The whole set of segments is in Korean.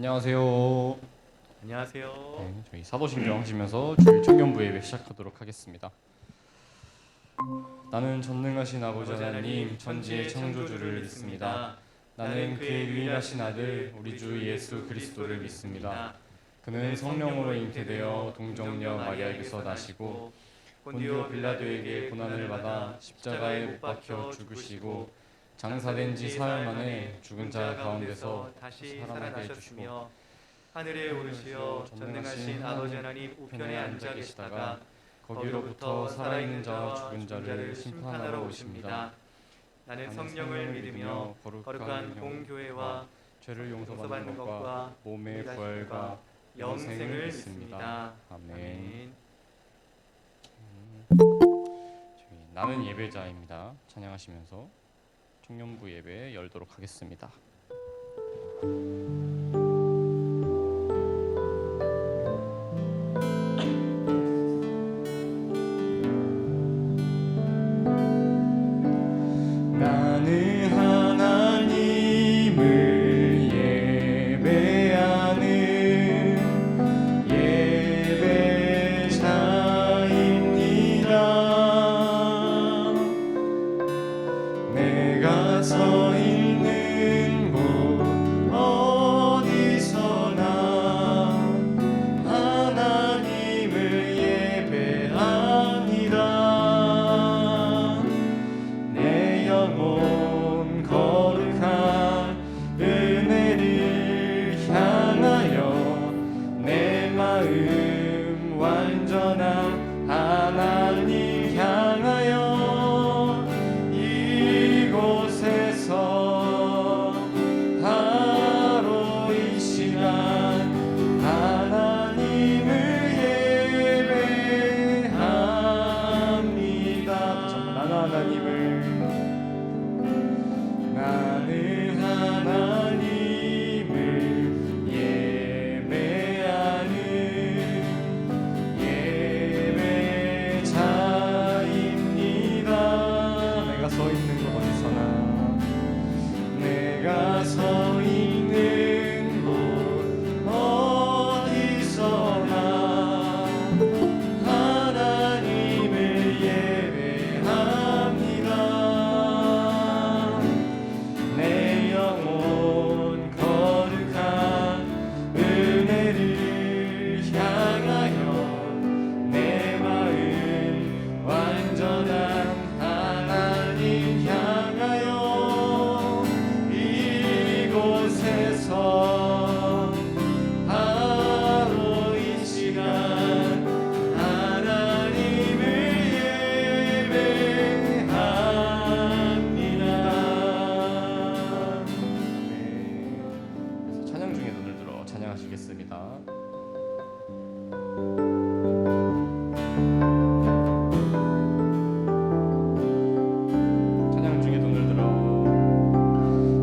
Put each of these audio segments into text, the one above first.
안녕하세요. 안녕하세요. 네, 저희 사도신경 하시면서 주일 청년부 예배 시작하도록 하겠습니다. 나는 전능하신 아버지 하나님 천지의 창조주를 믿습니다. 나는 그의 유일하신 아들 우리 주 예수 그리스도를 믿습니다. 그는 성령으로 잉태되어 동정녀 마리아에게서 나시고 본디오 빌라도에게 고난을 받아 십자가에 못 박혀 죽으시고 장사된 지 사흘 만에 죽은 자 가운데서 다시 살아나게 해주시고 하늘에 오르시어 전능하신 아버지 하나님 우편에 앉아 계시다가 거기로부터 살아있는 자와 죽은 자를 심판하러 오십니다. 나는 성령을 믿으며 거룩한 공교회와 죄를 용서받는 것과 몸의 부활과 영생을 믿습니다. 아멘. 저희 나는 예배자입니다. 찬양하시면서 청년부 예배 열도록 하겠습니다. 나는 하나님을 예배하는 예배자입니다. 내가 서 있는 곳 어디서나 하나님을 예배합니다. 내 영혼 거룩한 은혜를 향하여 내 마음 완전한 하나님 향하여 이곳에서 바로 이 시간 하나님을 예배합니다. 다시 한번 나는 하나님을 예배하는 예배자입니다. 내가 서 있는 곳 어디서나 내가 서 있는 곳 어디서나 하나님을 예배합니다. 내 영혼 거룩한 은혜를 향하여 내 마음 완전한 하나님 향하여 이곳에서 바로 이 시간 하나님을 예배합니다. 네. 그래서 찬양 중에 눈을 들어 찬양하시겠습니다. 찬양 중에 눈을 들어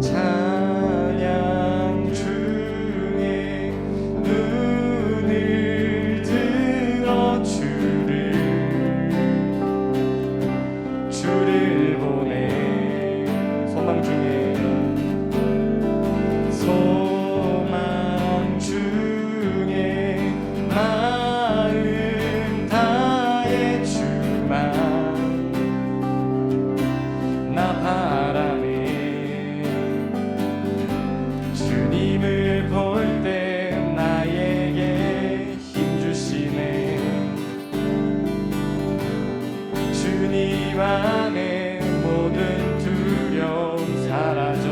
찬양 중에 눈을 들어 주를 보내 소망 중에 마음 다해 주만 나 바라네. 주님을 볼 때 나에게 힘 주시네. 주님 안에 모든 두려움 사라져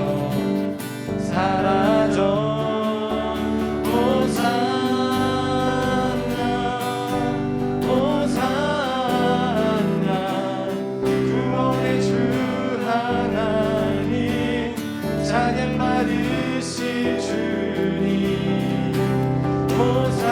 호산나 구원의 주 하나님 찬양 받으실 주님 호산나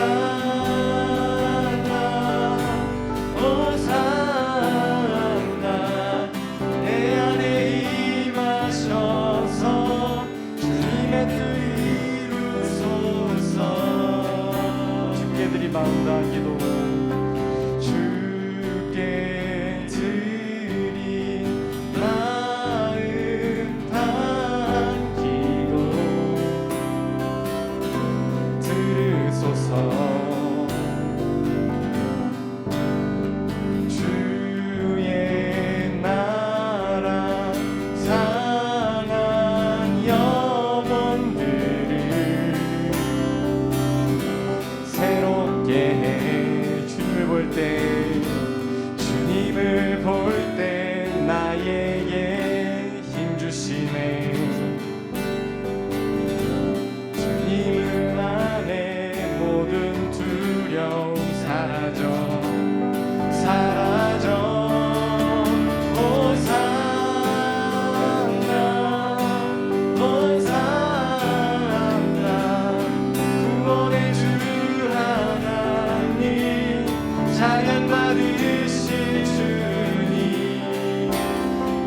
받으실 주님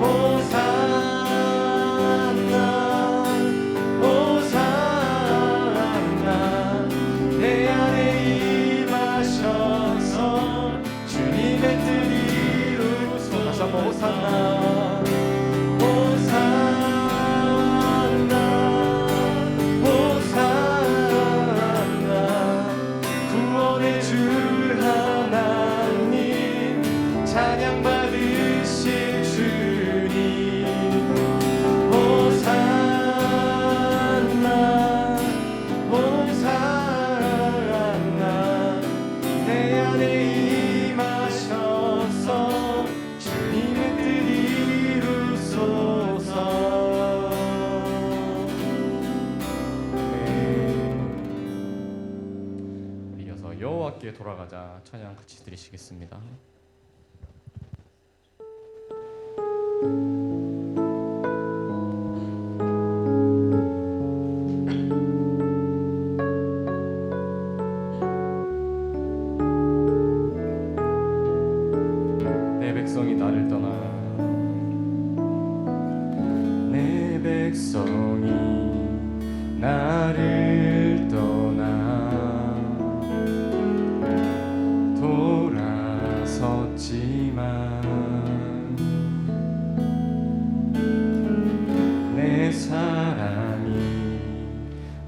호산나 호산나 내 안에 임하셔서 주님의 뜻 이루소서. 다시 한번 호산나 호산나 호산나 구원의 주 하나님 찬양 받으실 주님 호산나 호산나 내 안에 임하셔서 주님의 뜻 이루소서. 우리 이어서 여호와께 돌아가자 찬양 같이 드리시겠습니다. 내 백성이 나를 떠나 내 백성이 나를 떠나 돌아섰지만 내 사랑이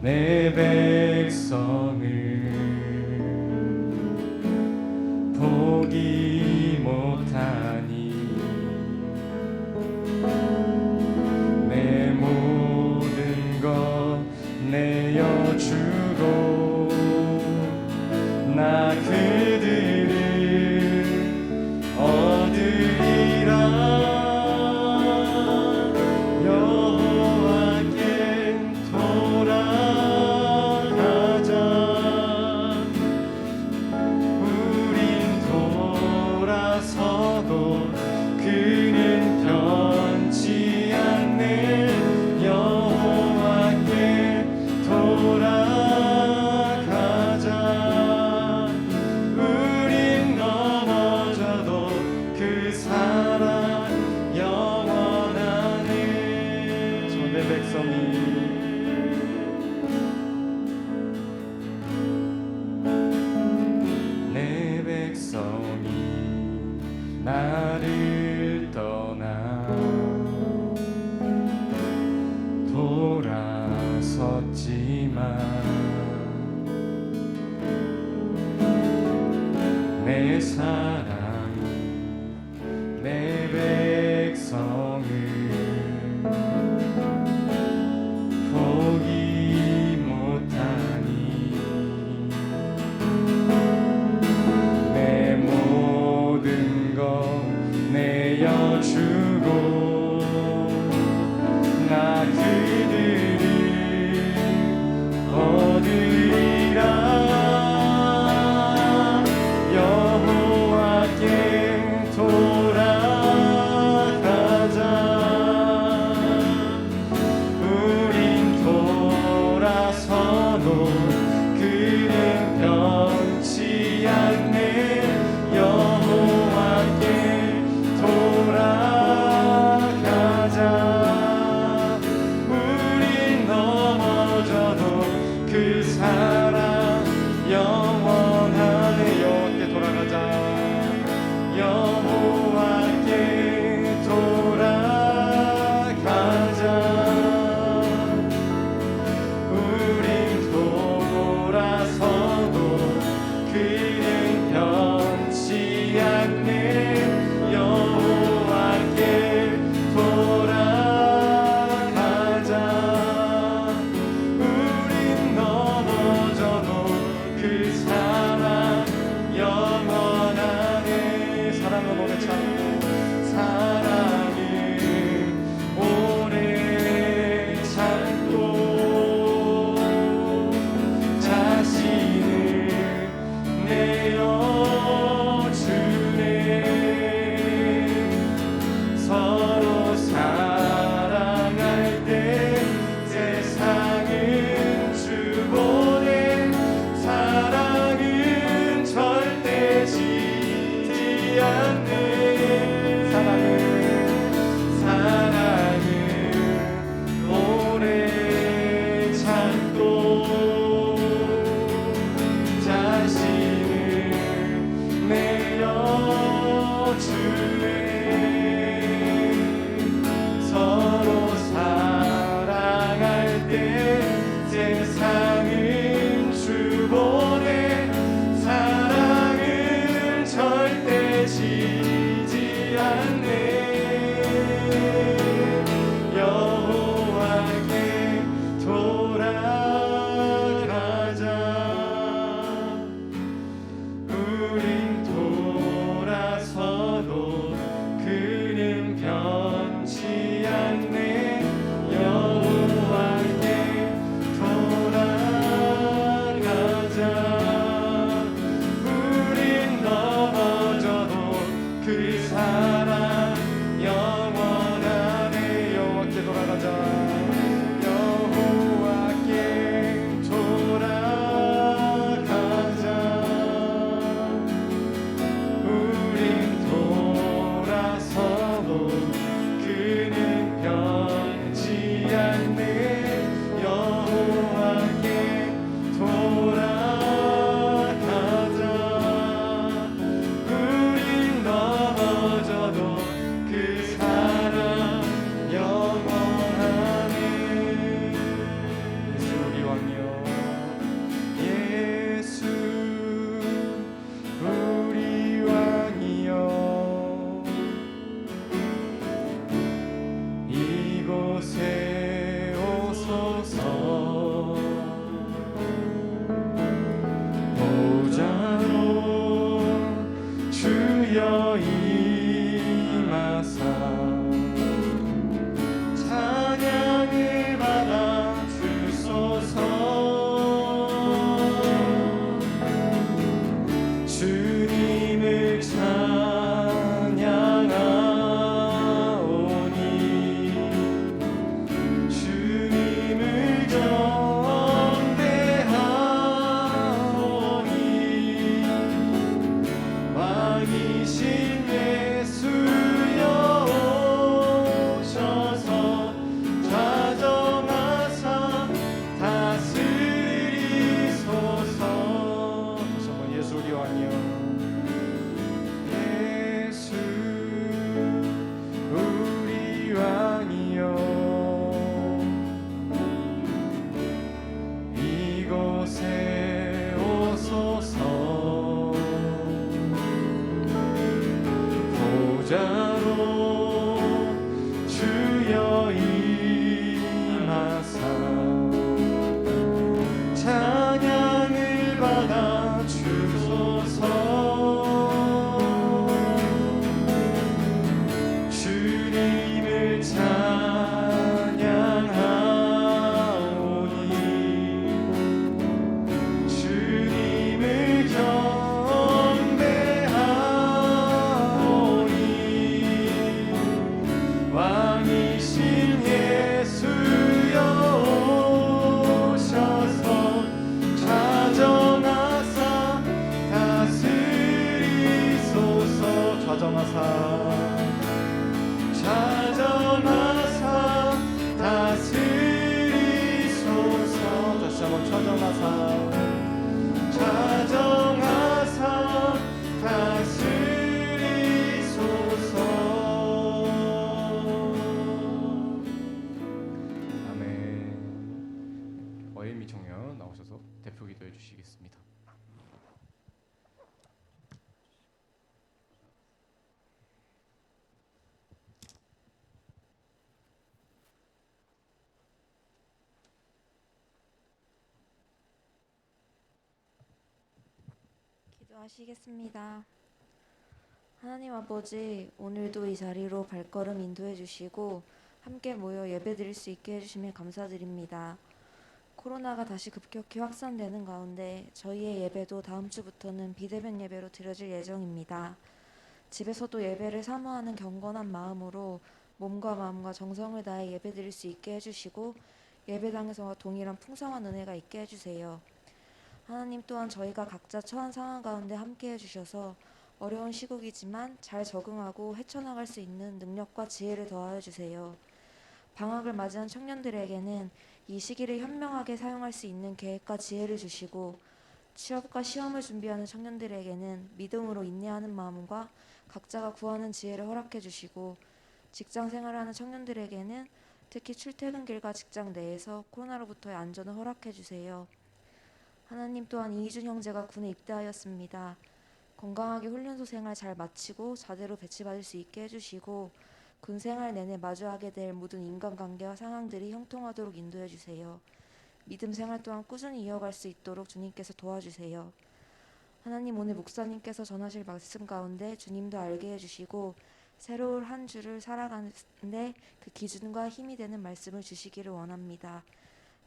내 백성을 포기 못하니 내 모든 것 내어주고 나 그들을 얻으리라. 여호와께 돌아가자. 우린 돌아서도 그는 변치 않네. 여호와께 돌아가자. 우린 넘어져도 그 사랑 영원하네. 내 백성이 내 백성이 나를 떠나 돌아섰지만 내 사랑이 내 백성을 포기 못하니 내 모든 것 내어주고 나 그들을 얻으리라. 여호와께 돌아가자. 우린 돌아서도 그는 변치 않네. 여호와께 돌아가자. 우린 넘어져도 그 사랑 영원하네. 여호와께 돌아가자. 여호와께 돌아가자. 우린 돌아서도 그는 변치 않네. 여호와께 돌아가자. 우린 넘어져도 그 사랑 영원하네. 사랑은 오래 참고 사랑은 오래 참고 자신을 내어주네. 서로 사랑할 때 세상은 주보내. 사랑은 절대 지지 않네. 사랑은 오래 참고 자신을 내어주네. 서로 사랑할 때 세상은 주보내. 사랑은 절대 지지 않네. 여호와께 돌아가자. 우린 돌아서도 그는 변치 않네. 여호와께 돌아가자. 우린 넘어져도 그 사랑 영원하네. 여호와께 돌아가자. 여호와께 돌아가자. 우린 돌아서도 그는 변치 않네. 여호와께 돌아가자. 우린 넘어져도 그 사랑 영원하네. 예수 우리 왕이여. 예수 우리 왕이여. 이곳에 오소서. 보좌로 주여 임하사 찬양을 받아 주소서. 주님을 찬양하오니 주님을 경배하오니 왕이신 예수여 오셔서 좌정하사 다스리소서. 다시 한번 예수 우리 왕이여. 예수 우리 왕이여. 이곳에 오소서. 보좌로 주여 임하사 찬양을 받아 주소서. 주님을 찬양하오니 주님을 경배하오니 왕이신 예수여 오셔서 좌정하사 다스리소서. 좌정하사 다스리소서. 다시 한번 좌정하사 다스리소서. 아멘. 어예미 청년 나오셔서 대표 기도해 주시겠습니다. 기도하시겠습니다. 하나님 아버지, 오늘도 이 자리로 발걸음 인도해 주시고 함께 모여 예배드릴 수 있게 해주시면 감사드립니다. 코로나가 다시 급격히 확산되는 가운데 저희의 예배도 다음 주부터는 비대면 예배로 드려질 예정입니다. 집에서도 예배를 사모하는 경건한 마음으로 몸과 마음과 정성을 다해 예배드릴 수 있게 해주시고 예배당에서와 동일한 풍성한 은혜가 있게 해주세요. 하나님 또한 저희가 각자 처한 상황 가운데 함께 해주셔서 어려운 시국이지만 잘 적응하고 헤쳐나갈 수 있는 능력과 지혜를 더하여 주세요. 방학을 맞이한 청년들에게는 이 시기를 현명하게 사용할 수 있는 계획과 지혜를 주시고, 취업과 시험을 준비하는 청년들에게는 믿음으로 인내하는 마음과 각자가 구하는 지혜를 허락해 주시고, 직장 생활하는 청년들에게는 특히 출퇴근길과 직장 내에서 코로나로부터의 안전을 허락해 주세요. 하나님, 또한 이희준 형제가 군에 입대하였습니다. 건강하게 훈련소 생활 잘 마치고 자대로 배치받을 수 있게 해주시고, 군 생활 내내 마주하게 될 모든 인간관계와 상황들이 형통하도록 인도해 주세요. 믿음 생활 또한 꾸준히 이어갈 수 있도록 주님께서 도와주세요. 하나님, 오늘 목사님께서 전하실 말씀 가운데 주님도 알게 해주시고 새로운 한 주를 살아가는데 그 기준과 힘이 되는 말씀을 주시기를 원합니다.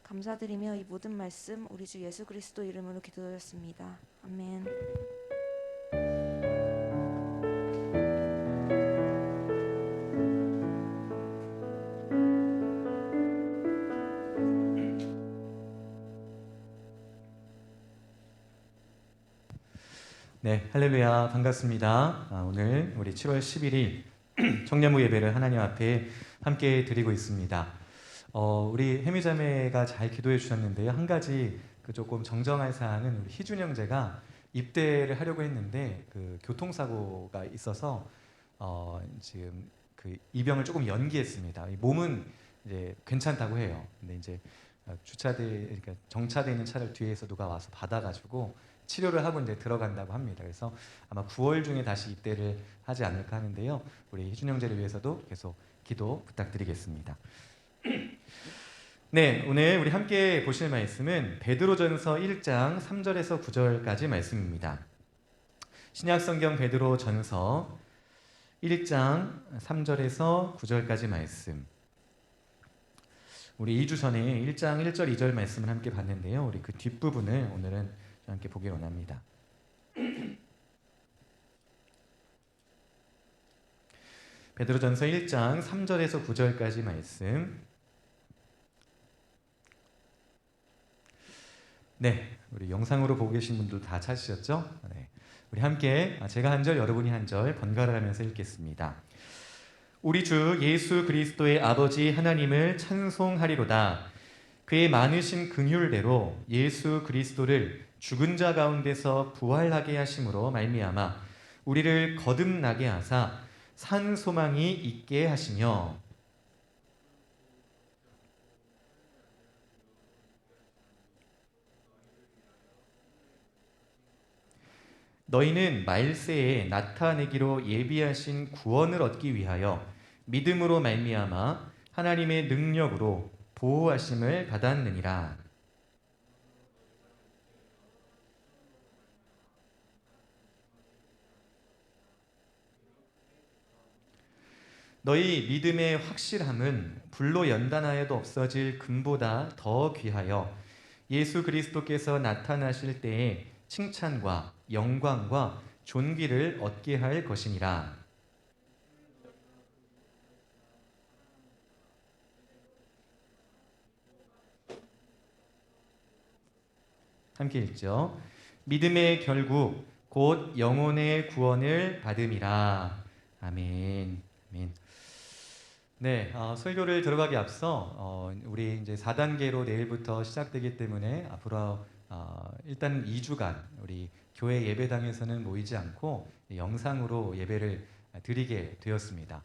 감사드리며 이 모든 말씀 우리 주 예수 그리스도 이름으로 기도드렸습니다. 아멘. 네, 할렐루야, 반갑습니다. 오늘 우리 7월 11일 청년부 예배를 하나님 앞에 함께 드리고 있습니다. 우리 혜미자매가 잘 기도해 주셨는데요. 한 가지 조금 정정할 사항은 우리 희준 형제가 입대를 하려고 했는데 그 교통사고가 있어서 지금 그 입영을 조금 연기했습니다. 몸은 이제 괜찮다고 해요. 근데 이제 그러니까 정차돼 있는 차를 뒤에서 누가 와서 받아가지고 치료를 하고 이제 들어간다고 합니다. 그래서 아마 9월 중에 다시 입대를 하지 않을까 하는데요. 우리 희준 형제를 위해서도 계속 기도 부탁드리겠습니다. 네, 오늘 우리 함께 보실 말씀은 베드로전서 1장 3절에서 9절까지 말씀입니다. 신약성경 베드로전서 1장 3절에서 9절까지 말씀. 우리 2주 전에 1장 1절 2절 말씀을 함께 봤는데요. 우리 그 뒷부분을 오늘은 함께 보기 원합니다. 베드로전서 1장 3절에서 9절까지 말씀. 네, 우리 영상으로 보고 계신 분들 다 찾으셨죠? 네, 우리 함께 제가 한 절, 여러분이 한 절 번갈아 가면서 읽겠습니다. 우리 주 예수 그리스도의 아버지 하나님을 찬송하리로다. 그의 많으신 긍휼대로 예수 그리스도를 죽은 자 가운데서 부활하게 하심으로 말미암아 우리를 거듭나게 하사 산 소망이 있게 하시며, 너희는 말세에 나타내기로 예비하신 구원을 얻기 위하여 믿음으로 말미암아 하나님의 능력으로 보호하심을 받았느니라. 너희 믿음의 확실함은 불로 연단하여도 없어질 금보다 더 귀하여 예수 그리스도께서 나타나실 때에 칭찬과 영광과 존귀를 얻게 할 것이니라. 함께 읽죠. 믿음의 결국 곧 영혼의 구원을 받음이라. 아멘. 아멘. 네, 설교를 들어가기 앞서 우리 이제 4단계로 내일부터 시작되기 때문에 앞으로 일단 2주간 우리 교회 예배당에서는 모이지 않고 영상으로 예배를 드리게 되었습니다.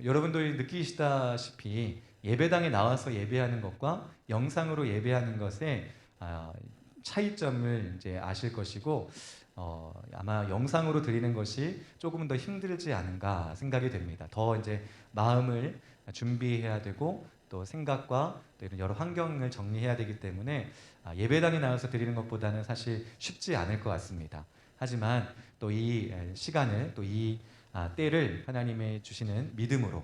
여러분들이 느끼시다시피 예배당에 나와서 예배하는 것과 영상으로 예배하는 것의 차이점을 이제 아실 것이고, 아마 영상으로 드리는 것이 조금 더 힘들지 않은가 생각이 됩니다. 더 이제 마음을 준비해야 되고 또 생각과 또 이런 여러 환경을 정리해야 되기 때문에 예배당에 나와서 드리는 것보다는 사실 쉽지 않을 것 같습니다. 하지만 또 이 시간을, 또 이 때를 하나님의 주시는 믿음으로,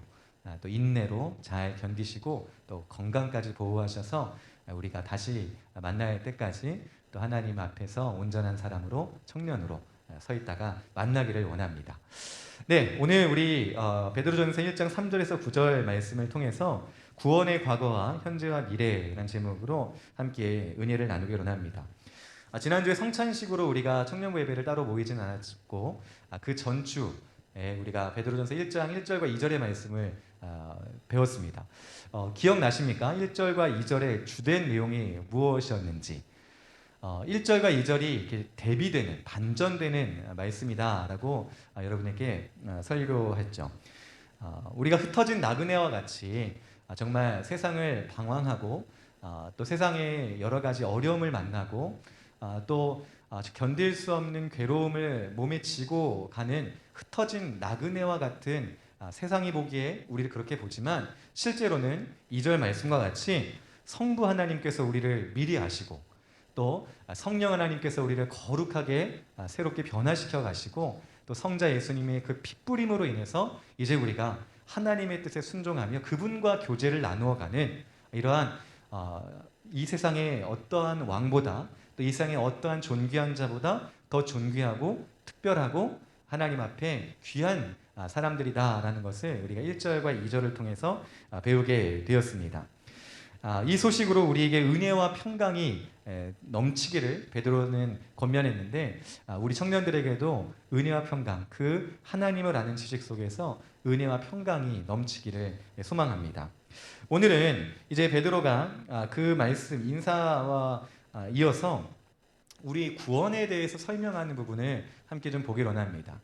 또 인내로 잘 견디시고 또 건강까지 보호하셔서 우리가 다시 만날 때까지 또 하나님 앞에서 온전한 사람으로, 청년으로 서 있다가 만나기를 원합니다. 네, 오늘 우리 베드로전서 1장 3절에서 9절 말씀을 통해서 구원의 과거와 현재와 미래라는 제목으로 함께 은혜를 나누기를 원합니다. 지난주에 성찬식으로 우리가 청년부 예배를 따로 모이진 않았고 그 전주에 우리가 베드로전서 1장 1절과 2절의 말씀을 배웠습니다. 기억나십니까? 1절과 2절의 주된 내용이 무엇이었는지. 1절과 2절이 이렇게 대비되는, 반전되는 말씀이다라고 여러분에게 설교했죠. 우리가 흩어진 나그네와 같이 정말 세상을 방황하고 또 세상의 여러 가지 어려움을 만나고 또 견딜 수 없는 괴로움을 몸에 지고 가는 흩어진 나그네와 같은 세상이 보기에 우리를 그렇게 보지만 실제로는 2절 말씀과 같이 성부 하나님께서 우리를 미리 아시고 또 성령 하나님께서 우리를 거룩하게 새롭게 변화시켜 가시고 또 성자 예수님의 그 핏부림으로 인해서 이제 우리가 하나님의 뜻에 순종하며 그분과 교제를 나누어가는 이러한 이 세상의 어떠한 왕보다 또 이 세상의 어떠한 존귀한 자보다 더 존귀하고 특별하고 하나님 앞에 귀한 사람들이다라는 것을 우리가 1절과 2절을 통해서 배우게 되었습니다. 이 소식으로 우리에게 은혜와 평강이 넘치기를 베드로는 권면했는데 우리 청년들에게도 은혜와 평강, 그 하나님을 아는 지식 속에서 은혜와 평강이 넘치기를 소망합니다. 오늘은 이제 베드로가 그 말씀 인사와 이어서 우리 구원에 대해서 설명하는 부분을 함께 좀 보기 원합니다.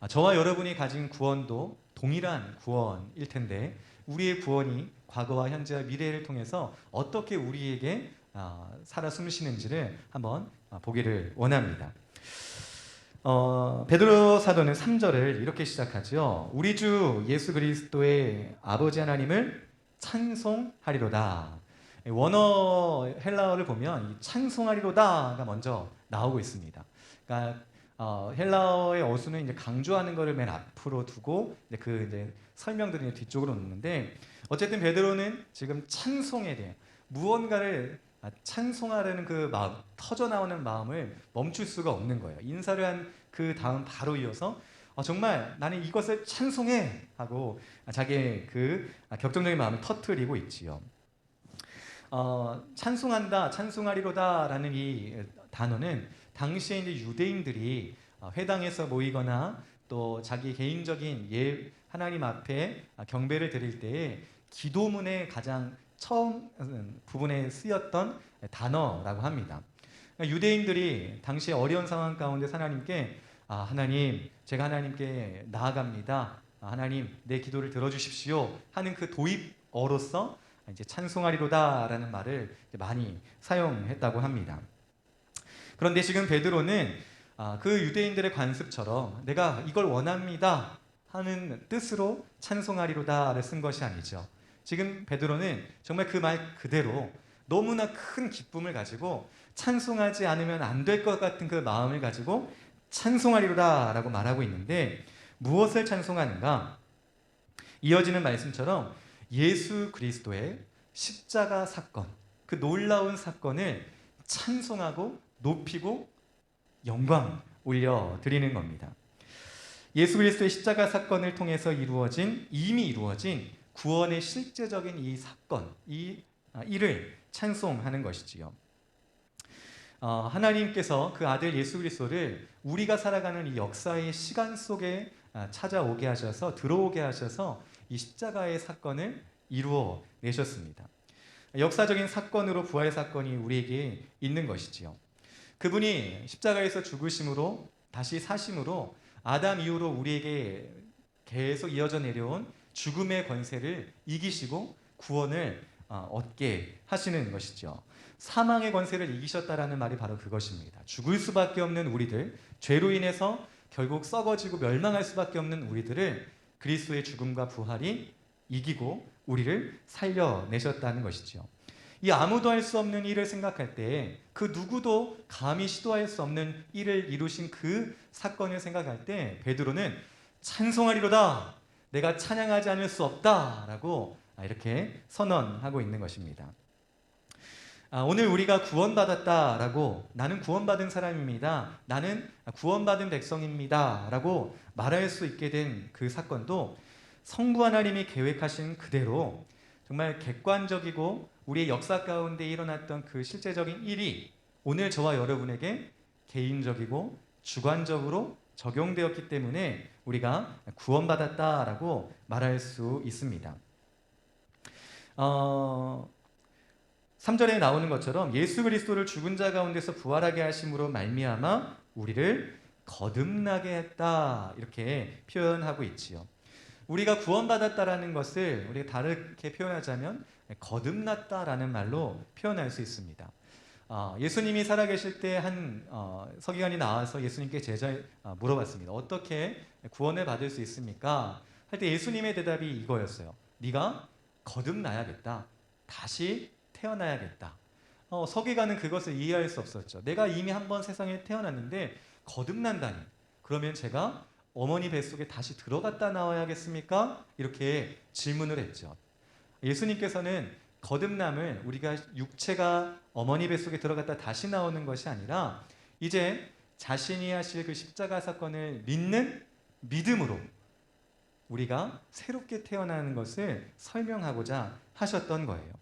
저와 여러분이 가진 구원도 동일한 구원일 텐데 우리의 구원이 과거와 현재와 미래를 통해서 어떻게 우리에게 살아 숨쉬는지를 한번 보기를 원합니다. 베드로 사도는 3절을 이렇게 시작하죠. 우리 주 예수 그리스도의 아버지 하나님을 찬송하리로다. 원어 헬라어를 보면 이 찬송하리로다가 먼저 나오고 있습니다. 그러니까 헬라어의 어수는 이제 강조하는 것을 맨 앞으로 두고 이제 설명들이 뒤쪽으로 놓는데 어쨌든 베드로는 지금 찬송에 대해 무언가를 찬송하려는 그 마음, 터져 나오는 마음을 멈출 수가 없는 거예요. 인사를 한 그 다음 바로 이어서 정말 나는 이것을 찬송해 하고 자기의 그 격정적인 마음을 터뜨리고 있지요. 찬송한다, 찬송하리로다라는 이 단어는 당시에 이제 유대인들이 회당에서 모이거나 또 자기 개인적인 하나님 앞에 경배를 드릴 때에 기도문의 가장 처음 부분에 쓰였던 단어라고 합니다. 그러니까 유대인들이 당시 어려운 상황 가운데 하나님께 하나님, 제가 하나님께 나아갑니다. 하나님, 내 기도를 들어주십시오 하는 그 도입어로서 이제 찬송하리로다라는 말을 많이 사용했다고 합니다. 그런데 지금 베드로는 그 유대인들의 관습처럼 내가 이걸 원합니다 하는 뜻으로 찬송하리로다를 쓴 것이 아니죠. 지금 베드로는 정말 그 말 그대로 너무나 큰 기쁨을 가지고 찬송하지 않으면 안 될 것 같은 그 마음을 가지고 찬송하리로다라고 말하고 있는데 무엇을 찬송하는가? 이어지는 말씀처럼 예수 그리스도의 십자가 사건, 그 놀라운 사건을 찬송하고 높이고 영광 올려드리는 겁니다. 예수 그리스도의 십자가 사건을 통해서 이미 이루어진 구원의 실제적인 이 사건, 이 일을 찬송하는 것이지요. 하나님께서 그 아들 예수 그리스도를 우리가 살아가는 이 역사의 시간 속에 찾아오게 하셔서 들어오게 하셔서 이 십자가의 사건을 이루어 내셨습니다. 역사적인 사건으로 부활 사건이 우리에게 있는 것이지요. 그분이 십자가에서 죽으심으로 다시 사심으로 아담 이후로 우리에게 계속 이어져 내려온 죽음의 권세를 이기시고 구원을 얻게 하시는 것이죠. 사망의 권세를 이기셨다라는 말이 바로 그것입니다. 죽을 수밖에 없는 우리들, 죄로 인해서 결국 썩어지고 멸망할 수밖에 없는 우리들을 그리스도의 죽음과 부활이 이기고 우리를 살려내셨다는 것이죠. 이 아무도 할 수 없는 일을 생각할 때 그 누구도 감히 시도할 수 없는 일을 이루신 그 사건을 생각할 때 베드로는 찬송하리로다, 내가 찬양하지 않을 수 없다라고 이렇게 선언하고 있는 것입니다. 오늘 우리가 구원받았다라고, 나는 구원받은 사람입니다, 나는 구원받은 백성입니다 라고 말할 수 있게 된 그 사건도 성부 하나님이 계획하신 그대로 정말 객관적이고 우리의 역사 가운데 일어났던 그 실제적인 일이 오늘 저와 여러분에게 개인적이고 주관적으로 적용되었기 때문에 우리가 구원받았다라고 말할 수 있습니다. 3절에 나오는 것처럼 예수 그리스도를 죽은 자 가운데서 부활하게 하심으로 말미암아 우리를 거듭나게 했다, 이렇게 표현하고 있지요. 우리가 구원받았다라는 것을 우리가 다르게 표현하자면 거듭났다라는 말로 표현할 수 있습니다. 예수님이 살아계실 때 한 서기관이 나와서 예수님께 물어봤습니다. 어떻게 구원을 받을 수 있습니까? 할 때 예수님의 대답이 이거였어요. 네가 거듭나야겠다. 다시 태어나야겠다. 서기관은 그것을 이해할 수 없었죠. 내가 이미 한번 세상에 태어났는데 거듭난다니, 그러면 제가 어머니 뱃속에 다시 들어갔다 나와야겠습니까? 이렇게 질문을 했죠. 예수님께서는 거듭남을 우리가 육체가 어머니 뱃속에 들어갔다 다시 나오는 것이 아니라 이제 자신이 하실 그 십자가 사건을 믿는 믿음으로 우리가 새롭게 태어나는 것을 설명하고자 하셨던 거예요.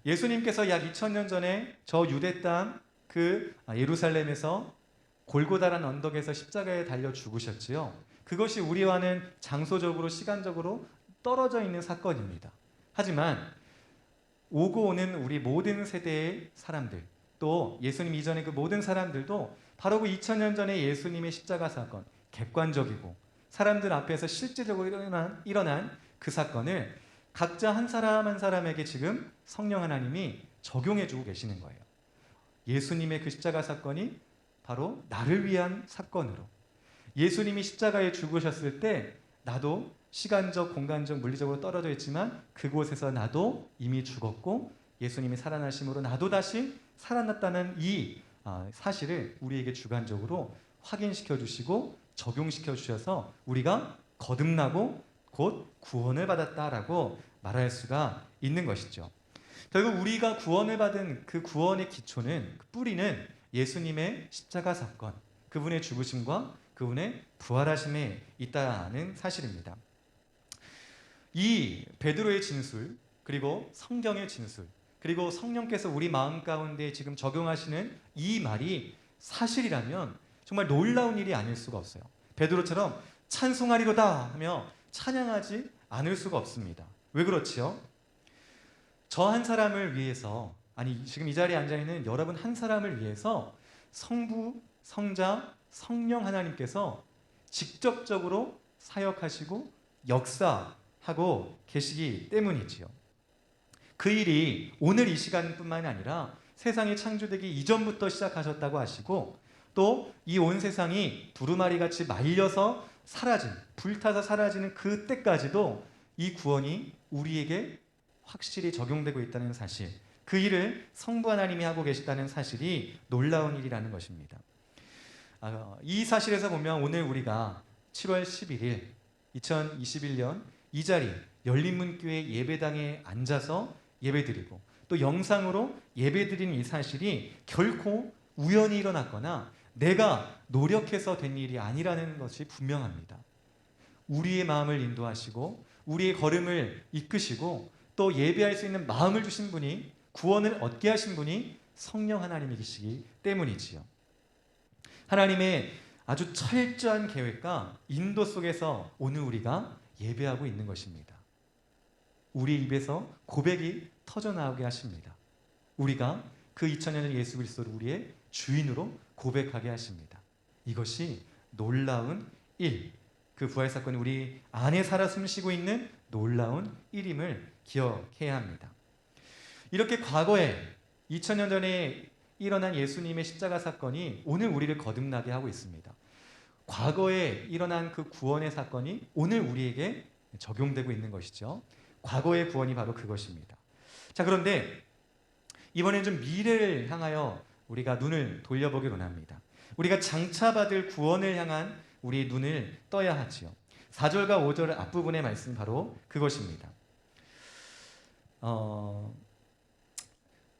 예수님께서 약 2000년 전에 저 유대 땅 그 예루살렘에서 골고다란 언덕에서 십자가에 달려 죽으셨지요. 그것이 우리와는 장소적으로 시간적으로 떨어져 있는 사건입니다. 하지만 오고 오는 우리 모든 세대의 사람들, 또 예수님 이전의 그 모든 사람들도 바로 그 2000년 전에 예수님의 십자가 사건, 객관적이고 사람들 앞에서 실제적으로 일어난 그 사건을 각자 한 사람 한 사람에게 지금 성령 하나님이 적용해 주고 계시는 거예요. 예수님의 그 십자가 사건이 바로 나를 위한 사건으로, 예수님이 십자가에 죽으셨을 때 나도 시간적, 공간적, 물리적으로 떨어져 있지만 그곳에서 나도 이미 죽었고 예수님이 살아나심으로 나도 다시 살아났다는 이 사실을 우리에게 주관적으로 확인시켜 주시고 적용시켜 주셔서 우리가 거듭나고 곧 구원을 받았다라고 말할 수가 있는 것이죠. 결국 우리가 구원을 받은 그 구원의 기초는, 그 뿌리는 예수님의 십자가 사건, 그분의 죽으심과 그분의 부활하심에 있다는 사실입니다. 이 베드로의 진술, 그리고 성경의 진술, 그리고 성령께서 우리 마음 가운데 지금 적용하시는 이 말이 사실이라면 정말 놀라운 일이 아닐 수가 없어요. 베드로처럼 찬송하리로다 하며 찬양하지 않을 수가 없습니다. 왜 그렇지요? 저 한 사람을 위해서, 아니 지금 이 자리에 앉아있는 여러분 한 사람을 위해서 성부, 성자, 성령 하나님께서 직접적으로 사역하시고 역사하고 계시기 때문이지요. 그 일이 오늘 이 시간뿐만 아니라 세상이 창조되기 이전부터 시작하셨다고 하시고, 또 이 온 세상이 두루마리 같이 말려서 사라진, 불타서 사라지는 그때까지도 이 구원이 우리에게 확실히 적용되고 있다는 사실, 그 일을 성부 하나님이 하고 계시다는 사실이 놀라운 일이라는 것입니다. 이 사실에서 보면 오늘 우리가 7월 11일 2021년 이 자리 열린문교회 예배당에 앉아서 예배드리고 또 영상으로 예배드리는 이 사실이 결코 우연히 일어났거나 내가 노력해서 된 일이 아니라는 것이 분명합니다. 우리의 마음을 인도하시고 우리의 걸음을 이끄시고 또 예배할 수 있는 마음을 주신 분이, 구원을 얻게 하신 분이 성령 하나님이시기 때문이지요. 하나님의 아주 철저한 계획과 인도 속에서 오늘 우리가 예배하고 있는 것입니다. 우리 입에서 고백이 터져나오게 하십니다. 우리가 그 2000년 예수 그리스도를 우리의 주인으로 고백하게 하십니다. 이것이 놀라운 일, 그 부활사건이 우리 안에 살아 숨쉬고 있는 놀라운 일임을 기억해야 합니다. 이렇게 과거에 2000년 전에 일어난 예수님의 십자가 사건이 오늘 우리를 거듭나게 하고 있습니다. 과거에 일어난 그 구원의 사건이 오늘 우리에게 적용되고 있는 것이죠. 과거의 구원이 바로 그것입니다. 자, 그런데 이번엔 좀 미래를 향하여 우리가 눈을 돌려보기를 원합니다. 우리가 장차 받을 구원을 향한 우리 눈을 떠야 하지요. 4절과 5절 앞부분의 말씀 바로 그것입니다.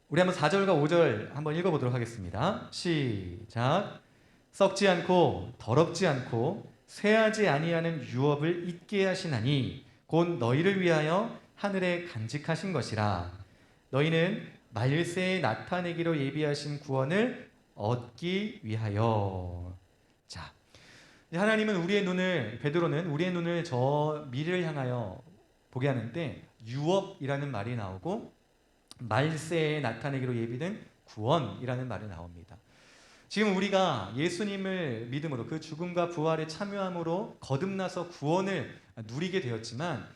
우리 한번 4절과 5절 한번 읽어보도록 하겠습니다. 시작. 썩지 않고 더럽지 않고 쇠하지 아니하는 유업을 잊게 하시나니 곧 너희를 위하여 하늘에 간직하신 것이라. 너희는 말세에 나타내기로 예비하신 구원을 얻기 위하여. 자, 하나님은 베드로는 우리의 눈을 저 미래를 향하여 보게 하는데 유업이라는 말이 나오고 말세에 나타내기로 예비된 구원이라는 말이 나옵니다. 지금 우리가 예수님을 믿음으로 그 죽음과 부활에 참여함으로 거듭나서 구원을 누리게 되었지만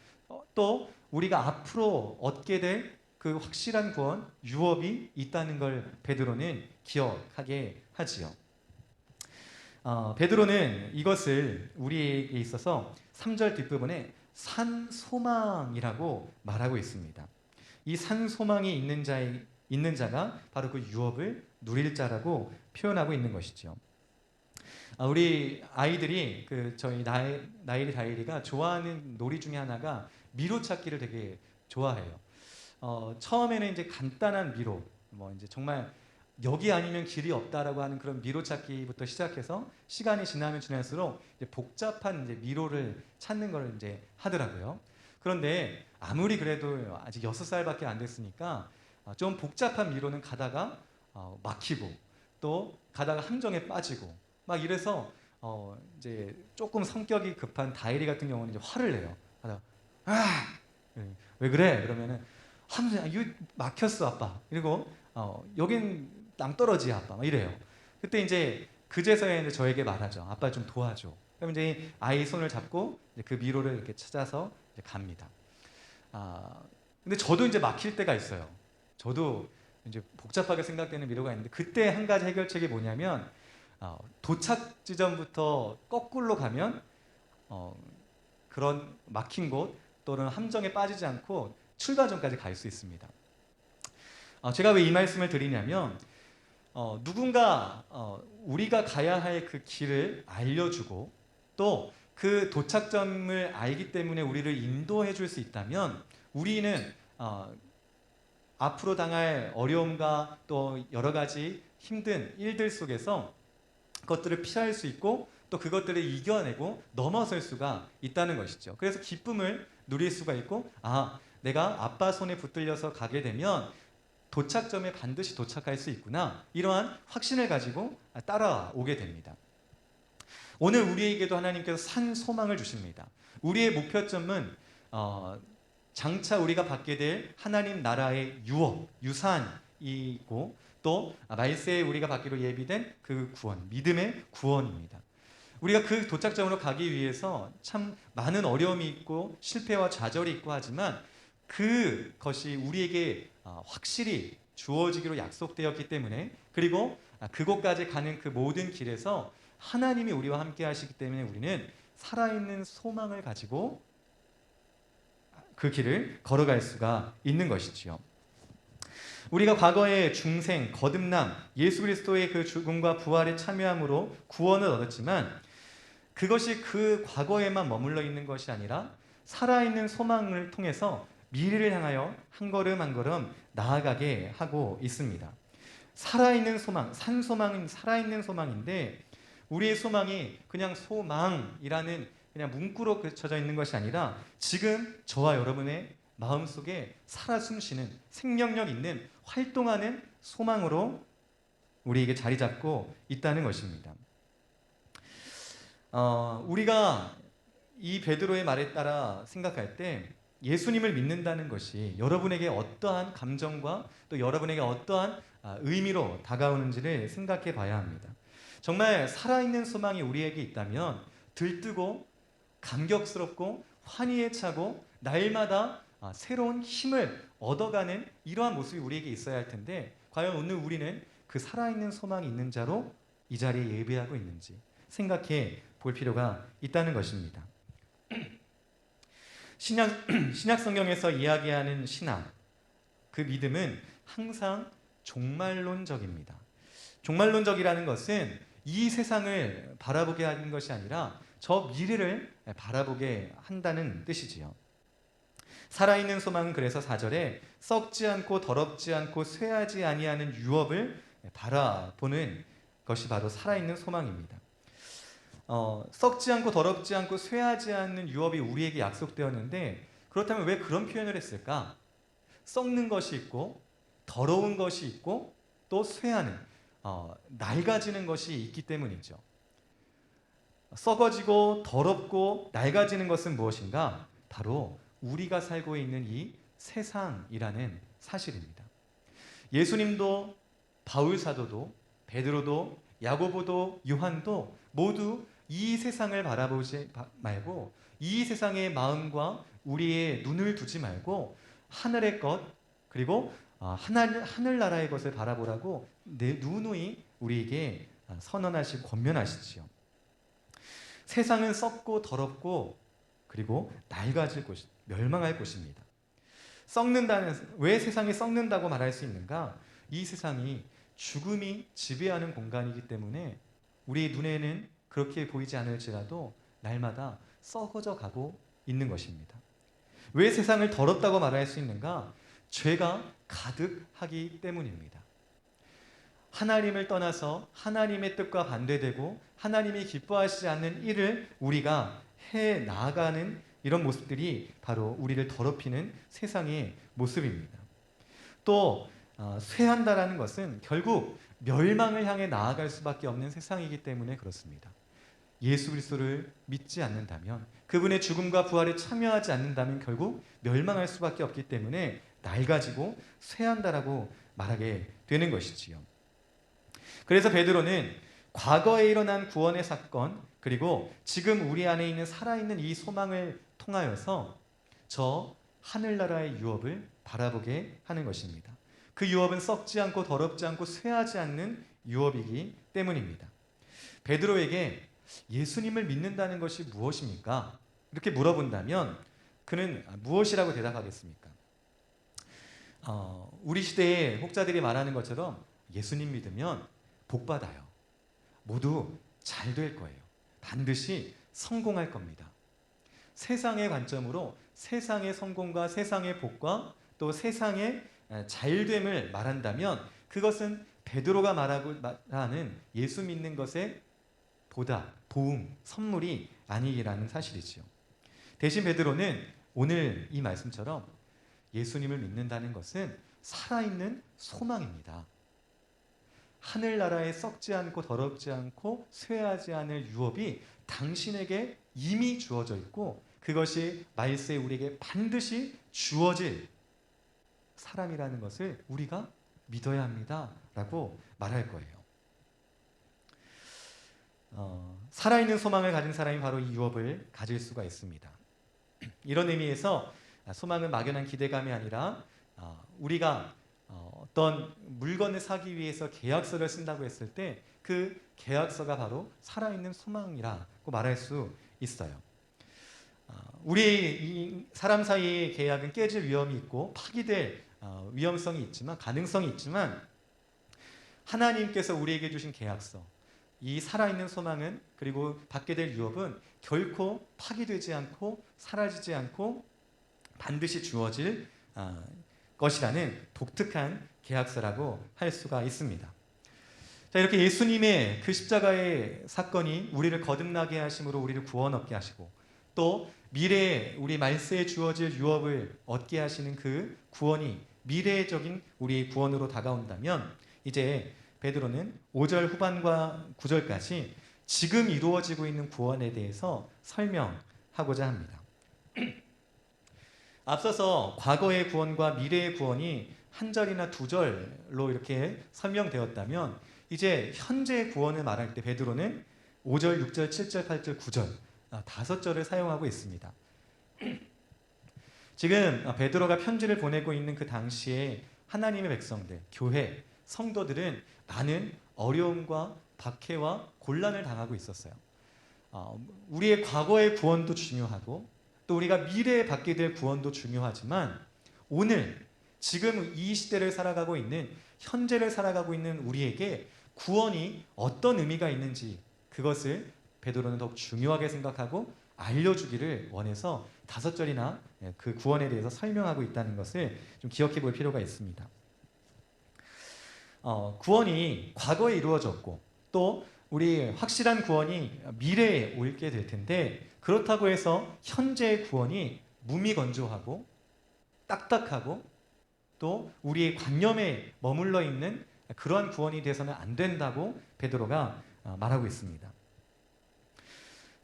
또 우리가 앞으로 얻게 될 그 확실한 구원, 유업이 있다는 걸 베드로는 기억하게 하지요. 베드로는 이것을 우리에게 있어서 3절 뒷부분에 산소망이라고 말하고 있습니다. 이 산소망이 있는 자가 바로 그 유업을 누릴 자라고 표현하고 있는 것이죠. 우리 아이들이 저희 나일이 다일이가 좋아하는 놀이 중에 하나가 미로 찾기를 되게 좋아해요. 처음에는 이제 간단한 미로, 이제 정말 여기 아니면 길이 없다라고 하는 그런 미로 찾기부터 시작해서 시간이 지날수록 이제 복잡한 이제 미로를 찾는 걸 이제 하더라고요. 그런데 아무리 그래도 아직 6살밖에 안 됐으니까 좀 복잡한 미로는 가다가 막히고 또 가다가 함정에 빠지고 막 이래서 이제 조금 성격이 급한 다이리 같은 경우는 이제 화를 내요. 하다가 왜 그래? 그러면은 이거 막혔어 아빠. 그리고 여긴 낭떠러지야 아빠. 막 이래요. 그때 이제 그제서야 이제 저에게 말하죠. 아빠 좀 도와줘. 그럼 이제 아이 손을 잡고 이제 그 미로를 이렇게 찾아서 이제 갑니다. 근데 저도 이제 막힐 때가 있어요. 저도 이제 복잡하게 생각되는 미로가 있는데 그때 한 가지 해결책이 뭐냐면 도착 지점부터 거꾸로 가면 그런 막힌 곳 또는 함정에 빠지지 않고 출발점까지 갈 수 있습니다. 제가 왜 이 말씀을 드리냐면 누군가 우리가 가야 할 그 길을 알려주고 또 그 도착점을 알기 때문에 우리를 인도해 줄 수 있다면 우리는 앞으로 당할 어려움과 또 여러 가지 힘든 일들 속에서 그것들을 피할 수 있고 또 그것들을 이겨내고 넘어설 수가 있다는 것이죠. 그래서 기쁨을 누릴 수가 있고 내가 아빠 손에 붙들려서 가게 되면 도착점에 반드시 도착할 수 있구나. 이러한 확신을 가지고 따라오게 됩니다. 오늘 우리에게도 하나님께서 산 소망을 주십니다. 우리의 목표점은 장차 우리가 받게 될 하나님 나라의 유산이고 또 말세에 우리가 받기로 예비된 그 구원, 믿음의 구원입니다. 우리가 그 도착점으로 가기 위해서 참 많은 어려움이 있고 실패와 좌절이 있고 하지만 그것이 우리에게 확실히 주어지기로 약속되었기 때문에 그리고 그곳까지 가는 그 모든 길에서 하나님이 우리와 함께 하시기 때문에 우리는 살아있는 소망을 가지고 그 길을 걸어갈 수가 있는 것이지요. 우리가 과거에 중생, 거듭남, 예수 그리스도의 그 죽음과 부활에 참여함으로 구원을 얻었지만 그것이 그 과거에만 머물러 있는 것이 아니라 살아있는 소망을 통해서 미래를 향하여 한 걸음 한 걸음 나아가게 하고 있습니다. 살아있는 소망, 산소망은 살아있는 소망인데 우리의 소망이 그냥 소망이라는 그냥 문구로 그쳐져 있는 것이 아니라 지금 저와 여러분의 마음속에 살아 숨쉬는 생명력 있는 활동하는 소망으로 우리에게 자리 잡고 있다는 것입니다. 우리가 이 베드로의 말에 따라 생각할 때 예수님을 믿는다는 것이 여러분에게 어떠한 감정과 또 여러분에게 어떠한 의미로 다가오는지를 생각해 봐야 합니다. 정말 살아있는 소망이 우리에게 있다면 들뜨고 감격스럽고 환희에 차고 날마다 새로운 힘을 얻어가는 이러한 모습이 우리에게 있어야 할 텐데 과연 오늘 우리는 그 살아있는 소망이 있는 자로 이 자리에 예배하고 있는지 생각해 볼 필요가 있다는 것입니다. 신약 성경에서 이야기하는 신앙, 그 믿음은 항상 종말론적입니다. 종말론적이라는 것은 이 세상을 바라보게 하는 것이 아니라 저 미래를 바라보게 한다는 뜻이지요. 살아있는 소망은 그래서 4절에 썩지 않고 더럽지 않고 쇠하지 아니하는 유업을 바라보는 것이 바로 살아있는 소망입니다. 썩지 않고 더럽지 않고 쇠하지 않는 유업이 우리에게 약속되었는데 그렇다면 왜 그런 표현을 했을까? 썩는 것이 있고 더러운 것이 있고 또 쇠하는 낡아지는 것이 있기 때문이죠. 썩어지고 더럽고 낡아지는 것은 무엇인가? 바로 우리가 살고 있는 이 세상이라는 사실입니다. 예수님도 바울 사도도 베드로도 야고보도 요한도 모두 이 세상을 바라보지 말고 이 세상의 마음과 우리의 눈을 두지 말고 하늘의 것 그리고 하늘나라의 것을 바라보라고 누누이 우리에게 선언하시고 권면하시지요. 세상은 썩고 더럽고 그리고 낡아질 곳, 멸망할 곳입니다. 왜 세상이 썩는다고 말할 수 있는가? 이 세상이 죽음이 지배하는 공간이기 때문에 우리 눈에는 그렇게 보이지 않을지라도 날마다 썩어져 가고 있는 것입니다. 왜 세상을 더럽다고 말할 수 있는가? 죄가 가득하기 때문입니다. 하나님을 떠나서 하나님의 뜻과 반대되고 하나님이 기뻐하시지 않는 일을 우리가 해 나아가는 이런 모습들이 바로 우리를 더럽히는 세상의 모습입니다. 또 쇠한다라는 것은 결국 멸망을 향해 나아갈 수밖에 없는 세상이기 때문에 그렇습니다. 예수 그리스도를 믿지 않는다면 그분의 죽음과 부활에 참여하지 않는다면 결국 멸망할 수밖에 없기 때문에 낡아지고 쇠한다라고 말하게 되는 것이지요. 그래서 베드로는 과거에 일어난 구원의 사건 그리고 지금 우리 안에 있는 살아있는 이 소망을 통하여서 저 하늘나라의 유업을 바라보게 하는 것입니다. 그 유업은 썩지 않고 더럽지 않고 쇠하지 않는 유업이기 때문입니다. 베드로에게 예수님을 믿는다는 것이 무엇입니까? 이렇게 물어본다면 그는 무엇이라고 대답하겠습니까? 우리 시대의 혹자들이 말하는 것처럼 예수님 믿으면 복 받아요. 모두 잘 될 거예요. 반드시 성공할 겁니다. 세상의 관점으로 세상의 성공과 세상의 복과 또 세상의 잘됨을 말한다면 그것은 베드로가 말하는 예수 믿는 것에 보다 도움, 선물이 아니라는 사실이지요. 대신 베드로는 오늘 이 말씀처럼 예수님을 믿는다는 것은 살아있는 소망입니다. 하늘나라에 썩지 않고 더럽지 않고 쇠하지 않을 유업이 당신에게 이미 주어져 있고 그것이 말세에 우리에게 반드시 주어질 사람이라는 것을 우리가 믿어야 합니다 라고 말할 거예요. 살아있는 소망을 가진 사람이 바로 이 유업을 가질 수가 있습니다. 이런 의미에서 소망은 막연한 기대감이 아니라 우리가 어떤 물건을 사기 위해서 계약서를 쓴다고 했을 때 그 계약서가 바로 살아있는 소망이라고 말할 수 있어요. 우리 이 사람 사이의 계약은 깨질 위험이 있고 파기될 위험성이 있지만 가능성이 있지만 하나님께서 우리에게 주신 계약서 이 살아있는 소망은 그리고 받게 될 유업은 결코 파기되지 않고 사라지지 않고 반드시 주어질 것이라는 독특한 계약서라고 할 수가 있습니다. 자, 이렇게 예수님의 그 십자가의 사건이 우리를 거듭나게 하심으로 우리를 구원 얻게 하시고 또 미래에 우리 말세에 주어질 유업을 얻게 하시는 그 구원이 미래적인 우리의 구원으로 다가온다면 이제 베드로는 5절 후반과 9절까지 지금 이루어지고 있는 구원에 대해서 설명하고자 합니다. 앞서서 과거의 구원과 미래의 구원이 한 절이나 두 절로 이렇게 설명되었다면 이제 현재의 구원을 말할 때 베드로는 5절, 6절, 7절, 8절, 9절 5절을 사용하고 있습니다. 지금 베드로가 편지를 보내고 있는 그 당시에 하나님의 백성들, 교회, 성도들은 많은 어려움과 박해와 곤란을 당하고 있었어요. 우리의 과거의 구원도 중요하고 또 우리가 미래에 받게 될 구원도 중요하지만 오늘 지금 이 시대를 살아가고 있는 현재를 살아가고 있는 우리에게 구원이 어떤 의미가 있는지 그것을 베드로는 더욱 중요하게 생각하고 알려주기를 원해서 5절이나 그 구원에 대해서 설명하고 있다는 것을 좀 기억해 볼 필요가 있습니다. 구원이 과거에 이루어졌고 또 우리 확실한 구원이 미래에 올게 될 텐데 그렇다고 해서 현재의 구원이 무미건조하고 딱딱하고 또 우리의 관념에 머물러 있는 그러한 구원이 돼서는 안 된다고 베드로가 말하고 있습니다.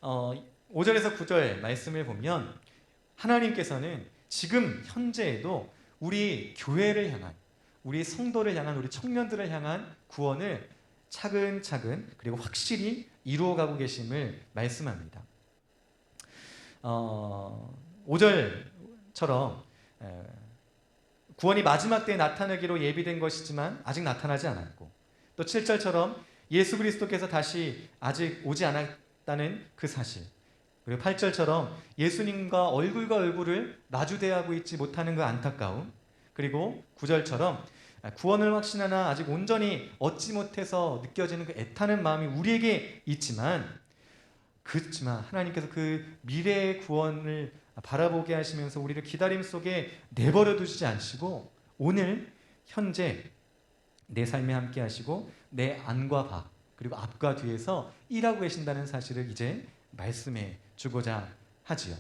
5절에서 9절 말씀을 보면 하나님께서는 지금 현재에도 우리 교회를 향한, 우리 성도를 향한, 우리 청년들을 향한 구원을 차근차근 그리고 확실히 이루어가고 계심을 말씀합니다. 5절처럼 구원이 마지막 때에 나타나기로 예비된 것이지만 아직 나타나지 않았고, 또 7절처럼 예수 그리스도께서 다시 아직 오지 않았다는 그 사실, 그리고 8절처럼 예수님과 얼굴과 얼굴을 마주대하고 있지 못하는 그 안타까움, 그리고 9절처럼 구원을 확신하나 아직 온전히 얻지 못해서 느껴지는 그 애타는 마음이 우리에게 있지만, 그렇지만 하나님께서 그 미래의 구원을 바라보게 하시면서 우리를 기다림 속에 내버려 두시지 않으시고 오늘 현재 내 삶에 함께 하시고 내 안과 밖 그리고 앞과 뒤에서 일하고 계신다는 사실을 이제 말씀해 주고자 하지요.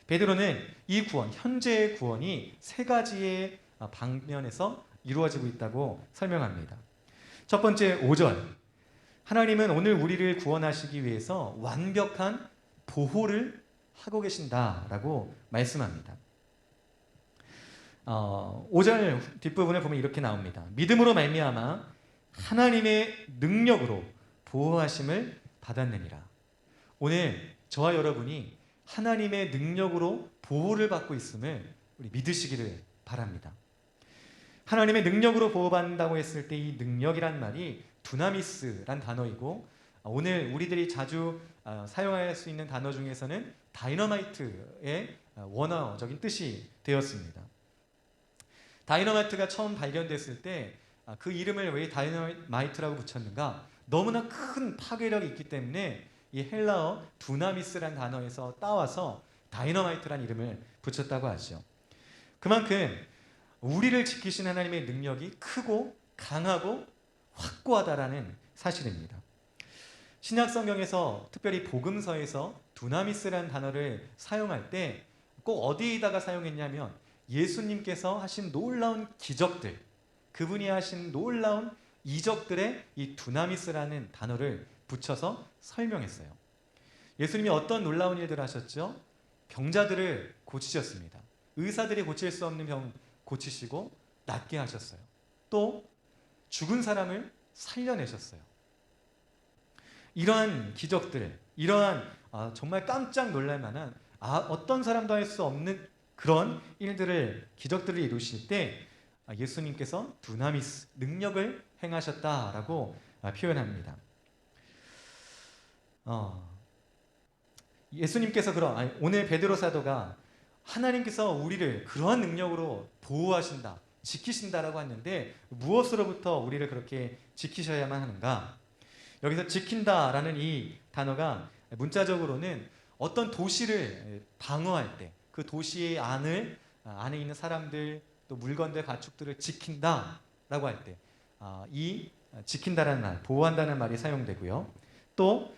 베드로는 이 구원, 현재의 구원이 세 가지의 방면에서 이루어지고 있다고 설명합니다. 첫 번째 5절, 하나님은 오늘 우리를 구원하시기 위해서 완벽한 보호를 하고 계신다라고 말씀합니다. 5절 뒷부분을 보면 이렇게 나옵니다. 믿음으로 말미암아 하나님의 능력으로 보호하심을 받았느니라. 오늘 저와 여러분이 하나님의 능력으로 보호를 받고 있음을 우리 믿으시기를 바랍니다. 하나님의 능력으로 보호받는다고 했을 때 이 능력이란 말이 두나미스란 단어이고, 오늘 우리들이 자주 사용할 수 있는 단어 중에서는 다이너마이트의 원어적인 뜻이 되었습니다. 다이너마이트가 처음 발견됐을 때 그 이름을 왜 다이너마이트라고 붙였는가? 너무나 큰 파괴력이 있기 때문에 이 헬라어 두나미스란 단어에서 따와서 다이너마이트란 이름을 붙였다고 하죠. 그만큼 우리를 지키신 하나님의 능력이 크고 강하고 확고하다라는 사실입니다. 신약 성경에서 특별히 복음서에서 두나미스라는 단어를 사용할 때 꼭 어디에다가 사용했냐면 예수님께서 하신 놀라운 기적들, 그분이 하신 놀라운 이적들에 이 두나미스라는 단어를 붙여서 설명했어요. 예수님이 어떤 놀라운 일들을 하셨죠? 병자들을 고치셨습니다. 의사들이 고칠 수 없는 병 고치시고 낫게 하셨어요. 또 죽은 사람을 살려내셨어요. 이러한 기적들, 이러한 정말 깜짝 놀랄 만한 어떤 사람도 할 수 없는 그런 일들을, 기적들을 이루실 때 예수님께서 두나미스, 능력을 행하셨다라고 표현합니다. 예수님께서 오늘 베드로 사도가 하나님께서 우리를 그러한 능력으로 보호하신다, 지키신다라고 하는데 무엇으로부터 우리를 그렇게 지키셔야만 하는가? 여기서 지킨다라는 이 단어가 문자적으로는 어떤 도시를 방어할 때 그 도시의 안에 있는 사람들 또 물건들 가축들을 지킨다라고 할 때 이 지킨다라는 말, 보호한다는 말이 사용되고요. 또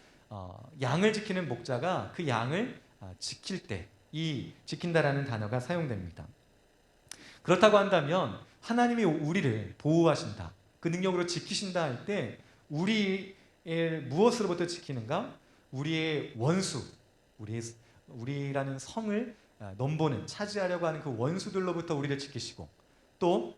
양을 지키는 목자가 그 양을 지킬 때 이 지킨다라는 단어가 사용됩니다. 그렇다고 한다면 하나님이 우리를 보호하신다, 그 능력으로 지키신다 할 때 우리의 무엇으로부터 지키는가? 우리의 원수, 우리라는 성을 넘보는, 차지하려고 하는 그 원수들로부터 우리를 지키시고, 또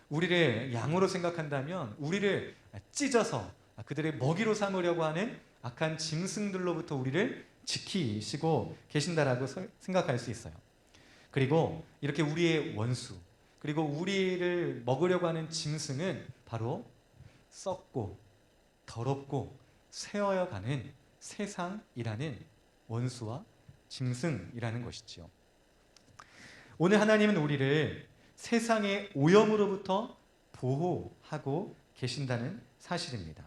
우리를 양으로 생각한다면 우리를 찢어서 그들의 먹이로 삼으려고 하는 악한 짐승들로부터 우리를 지키시고 계신다라고 생각할 수 있어요. 그리고 이렇게 우리의 원수, 그리고 우리를 먹으려고 하는 짐승은 바로 썩고 더럽고 쇠어여가는 세상이라는 원수와 짐승이라는 것이지요. 오늘 하나님은 우리를 세상의 오염으로부터 보호하고 계신다는 사실입니다.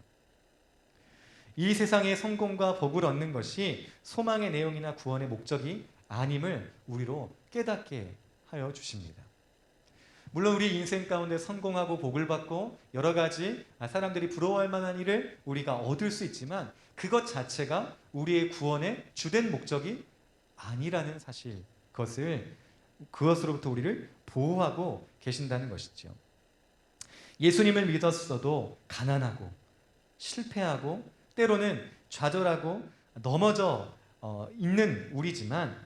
이 세상의 성공과 복을 얻는 것이 소망의 내용이나 구원의 목적이 아님을 우리로 깨닫게 하여 주십니다. 물론 우리 인생 가운데 성공하고 복을 받고 여러 가지 사람들이 부러워할 만한 일을 우리가 얻을 수 있지만 그것 자체가 우리의 구원의 주된 목적이 아니라는 사실, 그것을 그것으로부터 우리를 보호하고 계신다는 것이죠. 예수님을 믿었어도 가난하고 실패하고 때로는 좌절하고 넘어져 있는 우리지만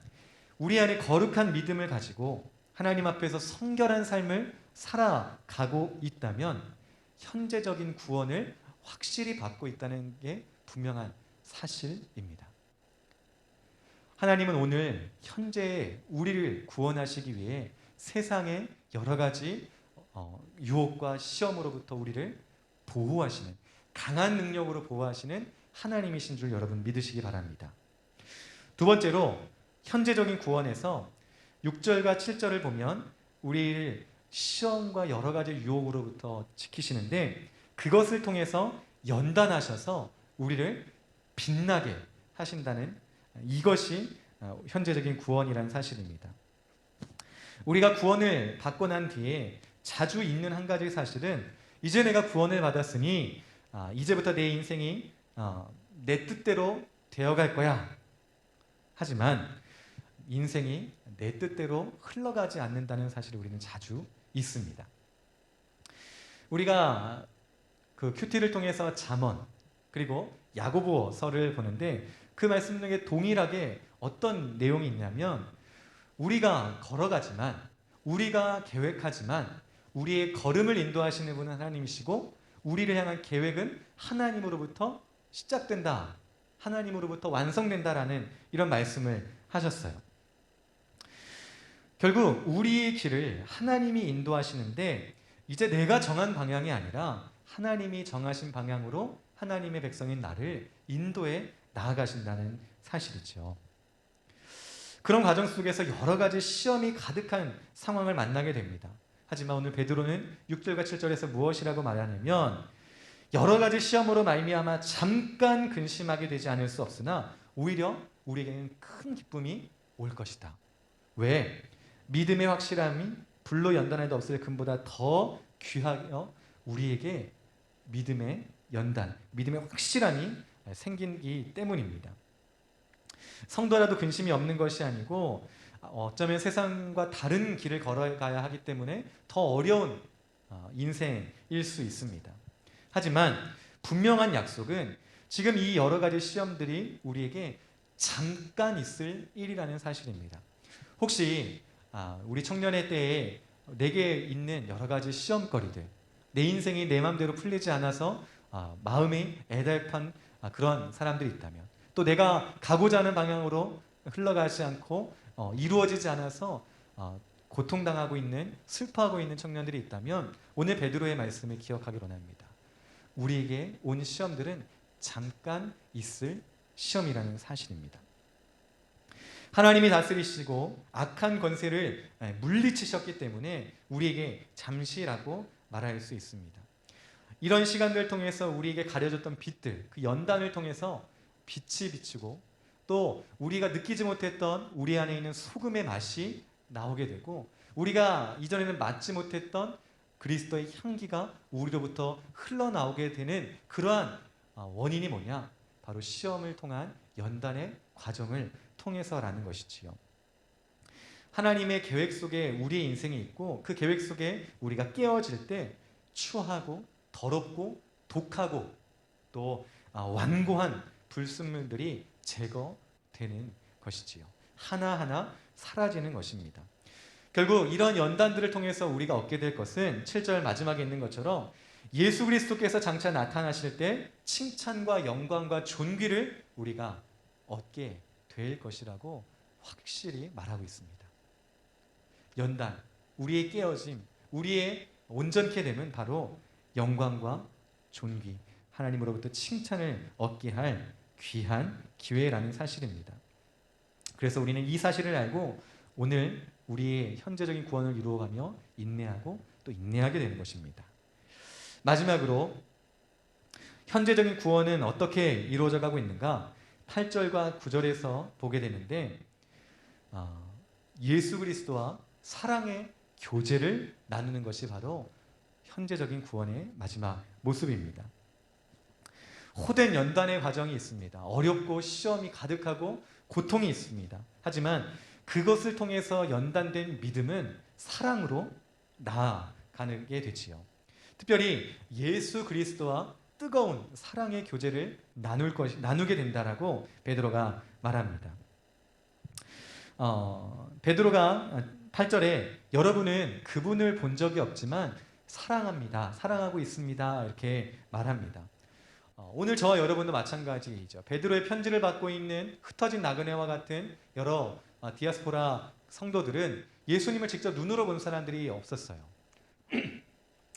우리 안에 거룩한 믿음을 가지고 하나님 앞에서 성결한 삶을 살아가고 있다면 현재적인 구원을 확실히 받고 있다는 게 분명한 사실입니다. 하나님은 오늘 현재 우리를 구원하시기 위해 세상의 여러 가지 유혹과 시험으로부터 우리를 보호하시는, 강한 능력으로 보호하시는 하나님이신 줄 여러분 믿으시기 바랍니다. 두 번째로 현재적인 구원에서 6절과 7절을 보면 우리를 시험과 여러 가지 유혹으로부터 지키시는데 그것을 통해서 연단하셔서 우리를 빛나게 하신다는 이것이 현재적인 구원이라는 사실입니다. 우리가 구원을 받고 난 뒤에 자주 있는 한 가지 사실은 이제 내가 구원을 받았으니 이제부터 내 인생이 내 뜻대로 되어갈 거야. 하지만 인생이 내 뜻대로 흘러가지 않는다는 사실을 우리는 자주 있습니다. 우리가 그 큐티를 통해서 잠언 그리고 야고보서를 보는데 그 말씀 중에 동일하게 어떤 내용이 있냐면 우리가 걸어가지만 우리가 계획하지만 우리의 걸음을 인도하시는 분은 하나님이시고 우리를 향한 계획은 하나님으로부터 시작된다. 하나님으로부터 완성된다라는 이런 말씀을 하셨어요. 결국 우리의 길을 하나님이 인도하시는데 이제 내가 정한 방향이 아니라 하나님이 정하신 방향으로 하나님의 백성인 나를 인도해 나아가신다는 사실이죠. 그런 과정 속에서 여러 가지 시험이 가득한 상황을 만나게 됩니다. 하지만 오늘 베드로는 6절과 7절에서 무엇이라고 말하냐면 여러 가지 시험으로 말미암아 잠깐 근심하게 되지 않을 수 없으나 오히려 우리에게는 큰 기쁨이 올 것이다. 왜? 믿음의 확실함이 불로 연단해도 없을 금보다 더 귀하여 우리에게 믿음의 연단, 믿음의 확실함이 생기기 때문입니다. 성도라도 근심이 없는 것이 아니고 어쩌면 세상과 다른 길을 걸어가야 하기 때문에 더 어려운 인생일 수 있습니다. 하지만 분명한 약속은 지금 이 여러 가지 시험들이 우리에게 잠깐 있을 일이라는 사실입니다. 혹시 우리 청년의 때에 내게 있는 여러 가지 시험거리들, 내 인생이 내 마음대로 풀리지 않아서 마음이 애달판 그런 사람들이 있다면 또 내가 가고자 하는 방향으로 흘러가지 않고 이루어지지 않아서 고통당하고 있는 슬퍼하고 있는 청년들이 있다면 오늘 베드로의 말씀을 기억하기 원합니다. 우리에게 온 시험들은 잠깐 있을 시험이라는 사실입니다. 하나님이 다스리시고 악한 권세를 물리치셨기 때문에 우리에게 잠시라고 말할 수 있습니다. 이런 시간들을 통해서 우리에게 가려졌던 빛들, 그 연단을 통해서 빛이 비추고 또 우리가 느끼지 못했던 우리 안에 있는 소금의 맛이 나오게 되고 우리가 이전에는 맡지 못했던 그리스도의 향기가 우리로부터 흘러나오게 되는 그러한 원인이 뭐냐? 바로 시험을 통한 연단의 과정을 통해서라는 것이지요. 하나님의 계획 속에 우리의 인생이 있고 그 계획 속에 우리가 깨어질 때 추하고 더럽고 독하고 또 완고한 불순물들이 제거되는 것이지요. 하나하나 사라지는 것입니다. 결국 이런 연단들을 통해서 우리가 얻게 될 것은 7절 마지막에 있는 것처럼 예수 그리스도께서 장차 나타나실 때 칭찬과 영광과 존귀를 우리가 얻게 될 것이라고 확실히 말하고 있습니다. 연단, 우리의 깨어짐, 우리의 온전케 됨은 바로 영광과 존귀, 하나님으로부터 칭찬을 얻게 할 귀한 기회라는 사실입니다. 그래서 우리는 이 사실을 알고 오늘 우리의 현재적인 구원을 이루어가며 인내하고 또 인내하게 되는 것입니다. 마지막으로 현재적인 구원은 어떻게 이루어져 가고 있는가? 8절과 9절에서 보게 되는데 예수 그리스도와 사랑의 교제를 나누는 것이 바로 현재적인 구원의 마지막 모습입니다. 호된 연단의 과정이 있습니다. 어렵고 시험이 가득하고 고통이 있습니다. 하지만 그것을 통해서 연단된 믿음은 사랑으로 나아가게 되지요. 특별히 예수 그리스도와 뜨거운 사랑의 교제를 나누게 된다라고 베드로가 말합니다. 베드로가 8절에 여러분은 그분을 본 적이 없지만 사랑합니다. 사랑하고 있습니다. 이렇게 말합니다. 오늘 저와 여러분도 마찬가지이죠. 베드로의 편지를 받고 있는 흩어진 나그네와 같은 여러 디아스포라 성도들은 예수님을 직접 눈으로 본 사람들이 없었어요.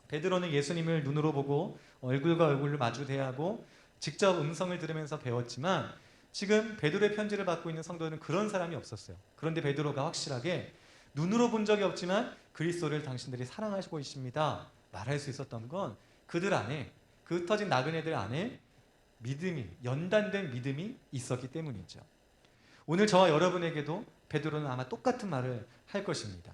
베드로는 예수님을 눈으로 보고 얼굴과 얼굴로 마주 대하고 직접 음성을 들으면서 배웠지만 지금 베드로의 편지를 받고 있는 성도들은 그런 사람이 없었어요. 그런데 베드로가 확실하게 눈으로 본 적이 없지만 그리스도를 당신들이 사랑하시고 있습니다 말할 수 있었던 건 그들 안에, 그 흩어진 나그네들 안에 믿음이, 연단된 믿음이 있었기 때문이죠. 오늘 저와 여러분에게도 베드로는 아마 똑같은 말을 할 것입니다.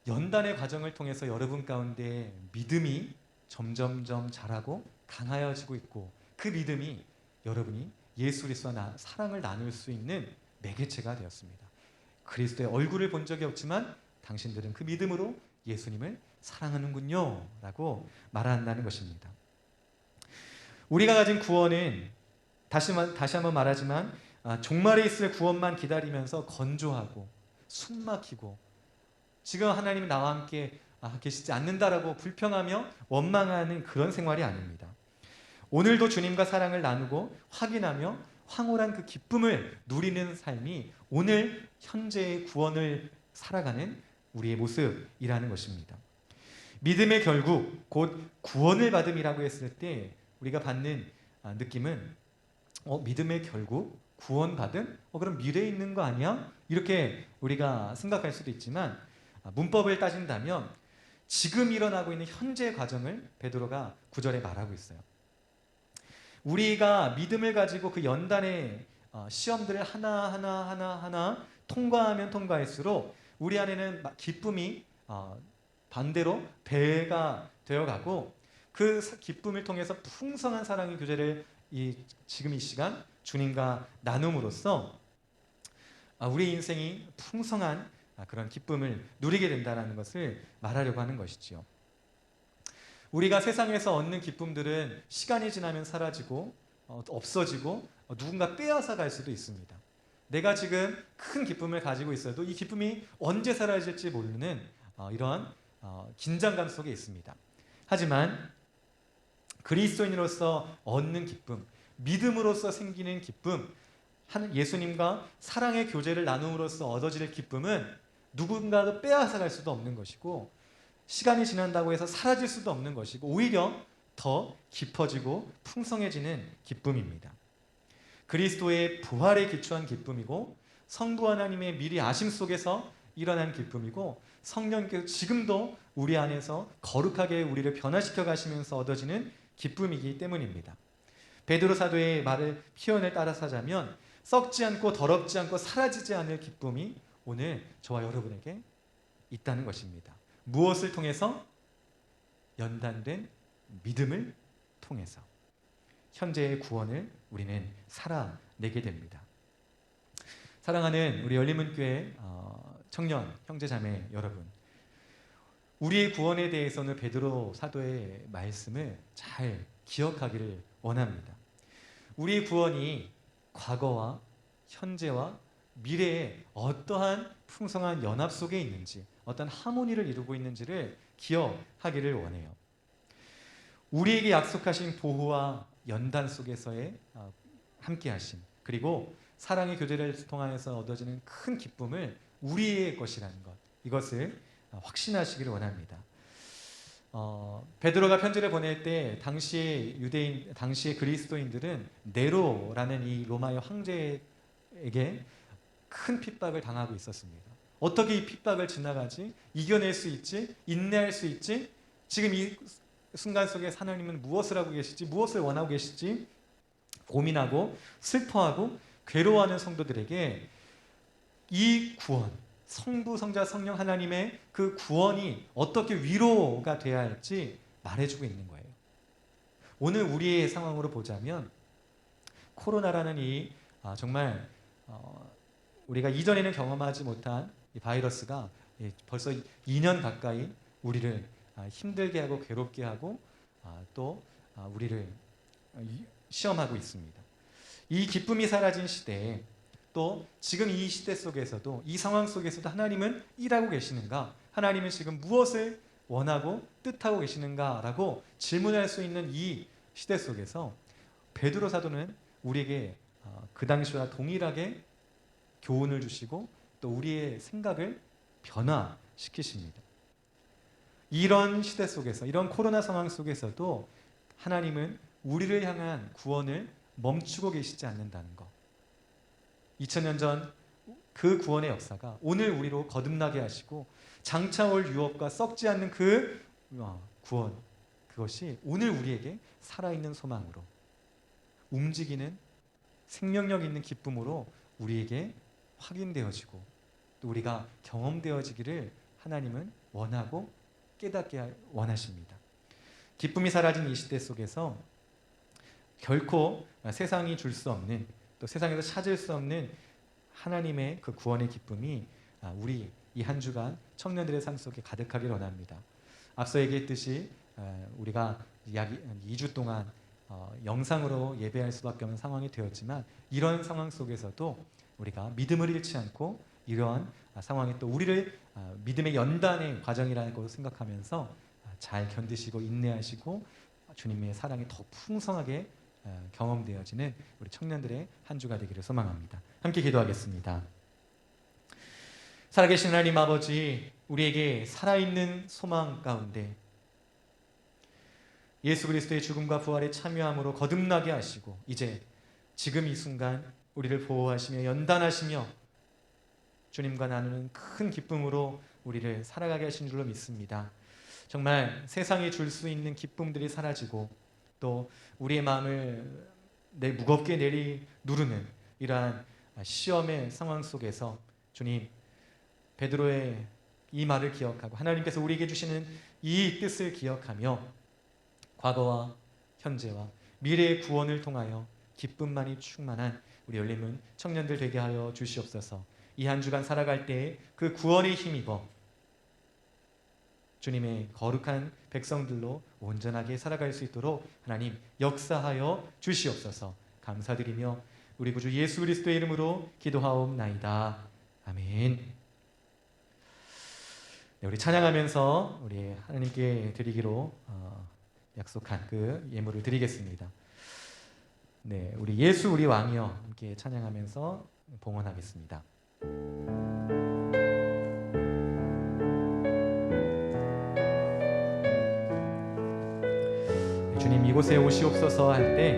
연단의 과정을 통해서 여러분 가운데 믿음이 점점점 자라고 강하여지고 있고, 그 믿음이 여러분이 예수 그리스도와 사랑을 나눌 수 있는 매개체가 되었습니다. 그리스도의 얼굴을 본 적이 없지만 당신들은 그 믿음으로 예수님을 사랑하는군요 라고 말한다는 것입니다. 우리가 가진 구원은 다시 한번 말하지만 종말에 있을 구원만 기다리면서 건조하고 숨막히고 지금 하나님이 나와 함께 계시지 않는다라고 불평하며 원망하는 그런 생활이 아닙니다. 오늘도 주님과 사랑을 나누고 확인하며 황홀한 그 기쁨을 누리는 삶이 오늘 현재의 구원을 살아가는 우리의 모습이라는 것입니다. 믿음의 결국 곧 구원을 받음이라고 했을 때 우리가 받는 느낌은 믿음의 결국 구원받음? 그럼 미래에 있는 거 아니야? 이렇게 우리가 생각할 수도 있지만 문법을 따진다면 지금 일어나고 있는 현재의 과정을 베드로가 9절에 말하고 있어요. 우리가 믿음을 가지고 그 연단의 시험들을 하나하나 통과하면 통과할수록 우리 안에는 기쁨이 반대로 배가 되어가고 그 기쁨을 통해서 풍성한 사랑의 교제를 지금 이 시간 주님과 나눔으로써 우리 인생이 풍성한 그런 기쁨을 누리게 된다는 것을 말하려고 하는 것이지요. 우리가 세상에서 얻는 기쁨들은 시간이 지나면 사라지고 없어지고 누군가 빼앗아 갈 수도 있습니다. 내가 지금 큰 기쁨을 가지고 있어도 이 기쁨이 언제 사라질지 모르는 이러한 긴장감 속에 있습니다. 하지만 그리스도인으로서 얻는 기쁨, 믿음으로써 생기는 기쁨, 예수님과 사랑의 교제를 나눔으로써 얻어질 기쁨은 누군가도 빼앗아 갈 수도 없는 것이고 시간이 지난다고 해서 사라질 수도 없는 것이고 오히려 더 깊어지고 풍성해지는 기쁨입니다. 그리스도의 부활에 기초한 기쁨이고 성부 하나님의 미리 아심 속에서 일어난 기쁨이고 성령께서 지금도 우리 안에서 거룩하게 우리를 변화시켜 가시면서 얻어지는 기쁨이기 때문입니다. 베드로 사도의 표현을 따라서 하자면 썩지 않고 더럽지 않고 사라지지 않을 기쁨이 오늘 저와 여러분에게 있다는 것입니다. 무엇을 통해서? 연단된 믿음을 통해서 현재의 구원을 우리는 살아내게 됩니다. 사랑하는 우리 열린문교회 청년 형제자매 여러분, 우리의 구원에 대해서는 베드로 사도의 말씀을 잘 기억하기를 원합니다. 우리의 구원이 과거와 현재와 미래에 어떠한 풍성한 연합 속에 있는지, 어떤 하모니를 이루고 있는지를 기억하기를 원해요. 우리에게 약속하신 보호와 연단 속에서의 함께하심, 그리고 사랑의 교제를 통하여서 얻어지는 큰 기쁨을 우리의 것이라는 것, 이것을 확신하시기를 원합니다. 베드로가 편지를 보낼 때 당시의 그리스도인들은 네로라는 이 로마의 황제에게 큰 핍박을 당하고 있었습니다. 어떻게 이 핍박을 지나가지? 이겨낼 수 있지? 인내할 수 있지? 지금 이 순간 속에 하나님은 무엇을 하고 계실지, 무엇을 원하고 계실지 고민하고 슬퍼하고 괴로워하는 성도들에게 이 구원, 성부, 성자, 성령 하나님의 그 구원이 어떻게 위로가 돼야 할지 말해주고 있는 거예요. 오늘 우리의 상황으로 보자면 코로나라는 이 정말 우리가 이전에는 경험하지 못한 이 바이러스가 벌써 2년 가까이 우리를 힘들게 하고 괴롭게 하고 또 우리를 시험하고 있습니다. 이 기쁨이 사라진 시대에 또 지금 이 시대 속에서도 이 상황 속에서도 하나님은 일하고 계시는가? 하나님은 지금 무엇을 원하고 뜻하고 계시는가라고 질문할 수 있는 이 시대 속에서 베드로 사도는 우리에게 그 당시와 동일하게 교훈을 주시고 또 우리의 생각을 변화시키십니다. 이런 시대 속에서, 이런 코로나 상황 속에서도 하나님은 우리를 향한 구원을 멈추고 계시지 않는다는 것. 2000년 전 그 구원의 역사가 오늘 우리로 거듭나게 하시고 장차 올 유업과 썩지 않는 그 구원, 그것이 오늘 우리에게 살아있는 소망으로 움직이는 생명력 있는 기쁨으로 우리에게 확인되어지고 또 우리가 경험되어지기를 하나님은 원하고 깨닫게 원하십니다. 기쁨이 사라진 이 시대 속에서 결코 세상이 줄 수 없는, 또 세상에서 찾을 수 없는 하나님의 그 구원의 기쁨이 우리 이 한 주간 청년들의 삶 속에 가득하길 원합니다. 앞서 얘기했듯이 우리가 약 2주 동안 영상으로 예배할 수밖에 없는 상황이 되었지만 이런 상황 속에서도 우리가 믿음을 잃지 않고 이러한 상황이 또 우리를 믿음의 연단의 과정이라는 것을 생각하면서 잘 견디시고 인내하시고 주님의 사랑이 더 풍성하게 경험되어지는 우리 청년들의 한 주가 되기를 소망합니다. 함께 기도하겠습니다. 살아계신 하나님 아버지, 우리에게 살아있는 소망 가운데 예수 그리스도의 죽음과 부활에 참여함으로 거듭나게 하시고 이제 지금 이 순간 우리를 보호하시며 연단하시며 주님과 나누는 큰 기쁨으로 우리를 살아가게 하신 줄로 믿습니다. 정말 세상이 줄 수 있는 기쁨들이 사라지고 또 우리의 마음을 무겁게 누르는 이러한 시험의 상황 속에서 주님, 베드로의 이 말을 기억하고 하나님께서 우리에게 주시는 이 뜻을 기억하며 과거와 현재와 미래의 구원을 통하여 기쁨만이 충만한 우리 열림은 청년들 되게 하여 주시옵소서. 이 한 주간 살아갈 때에 그 구원에 힘입어 주님의 거룩한 백성들로 온전하게 살아갈 수 있도록 하나님 역사하여 주시옵소서. 감사드리며 우리 구주 예수 그리스도의 이름으로 기도하옵나이다. 아멘. 네, 우리 찬양하면서 우리 하나님께 드리기로 약속한 그 예물을 드리겠습니다. 네, 우리 예수 우리 왕이여 함께 찬양하면서 봉헌하겠습니다. 주님 이곳에 오시옵소서 할 때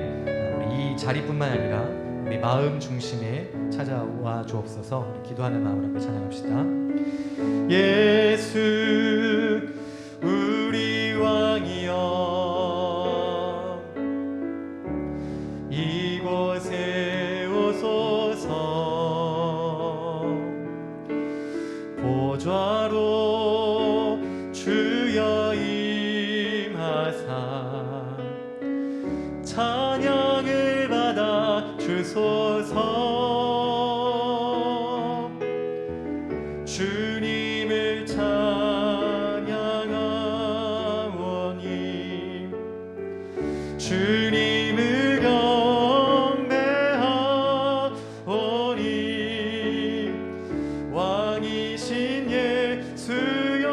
우리 이 자리뿐만 아니라 우리 마음 중심에 찾아와 주옵소서. 우리 기도하는 마음으로 함께 찬양합시다. 예수 우리 왕이여 이곳에 오소서. 보좌로 주여 임하사 찬양을 받아 주소서. 주님을 찬양하오니 주님을 경배하오니 왕이신 예수여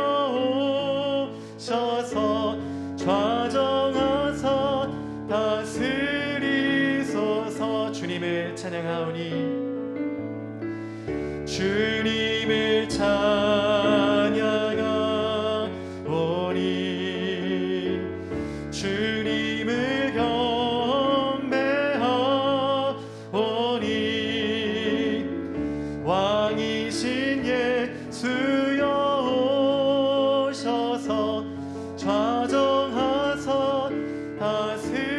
오셔서 좌정하사 다스리소서. 주님을 찬양하오니 주님을 찬양하오니 주님을 경배하오니 왕이신 예수여 오셔서 좌정하사 다스리소서.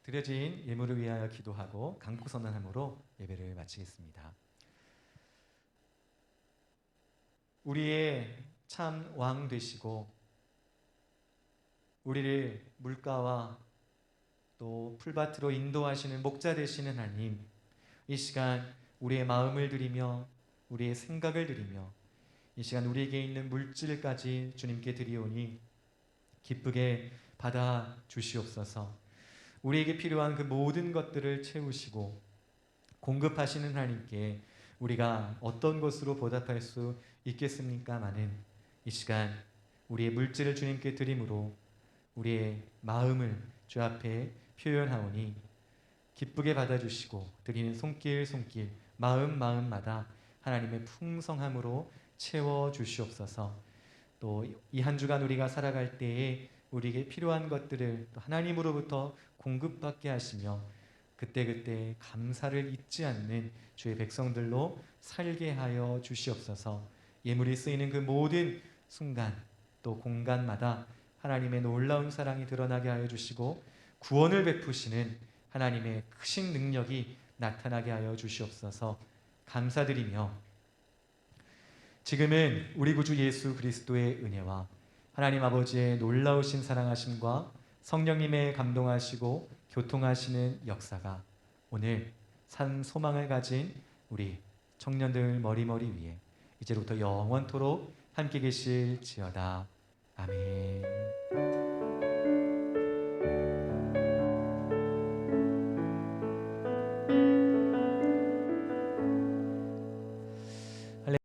드려진 예물을 위하여 기도하고 간구 선언함으로 예배를 마치겠습니다. 우리의 참 왕 되시고 우리를 물가와 또 풀밭으로 인도하시는 목자 되시는 하나님, 이 시간 우리의 마음을 드리며 우리의 생각을 드리며 이 시간 우리에게 있는 물질까지 주님께 드리오니 기쁘게 받아 주시옵소서. 우리에게 필요한 그 모든 것들을 채우시고 공급하시는 하나님께 우리가 어떤 것으로 보답할 수 있겠습니까마는 이 시간 우리의 물질을 주님께 드림으로 우리의 마음을 주 앞에 표현하오니 기쁘게 받아주시고 드리는 손길 마음마다 하나님의 풍성함으로 채워주시옵소서. 또 이 한 주간 우리가 살아갈 때에 우리에게 필요한 것들을 또 하나님으로부터 공급받게 하시며 그때그때 감사를 잊지 않는 주의 백성들로 살게 하여 주시옵소서. 예물이 쓰이는 그 모든 순간 또 공간마다 하나님의 놀라운 사랑이 드러나게 하여 주시고 구원을 베푸시는 하나님의 크신 능력이 나타나게 하여 주시옵소서. 감사드리며 지금은 우리 구주 예수 그리스도의 은혜와 하나님 아버지의 놀라우신 사랑하심과 성령님의 감동하시고 교통하시는 역사가 오늘 산 소망을 가진 우리 청년들 머리머리 위에 이제부터 영원토록 함께 계실지어다. 아멘.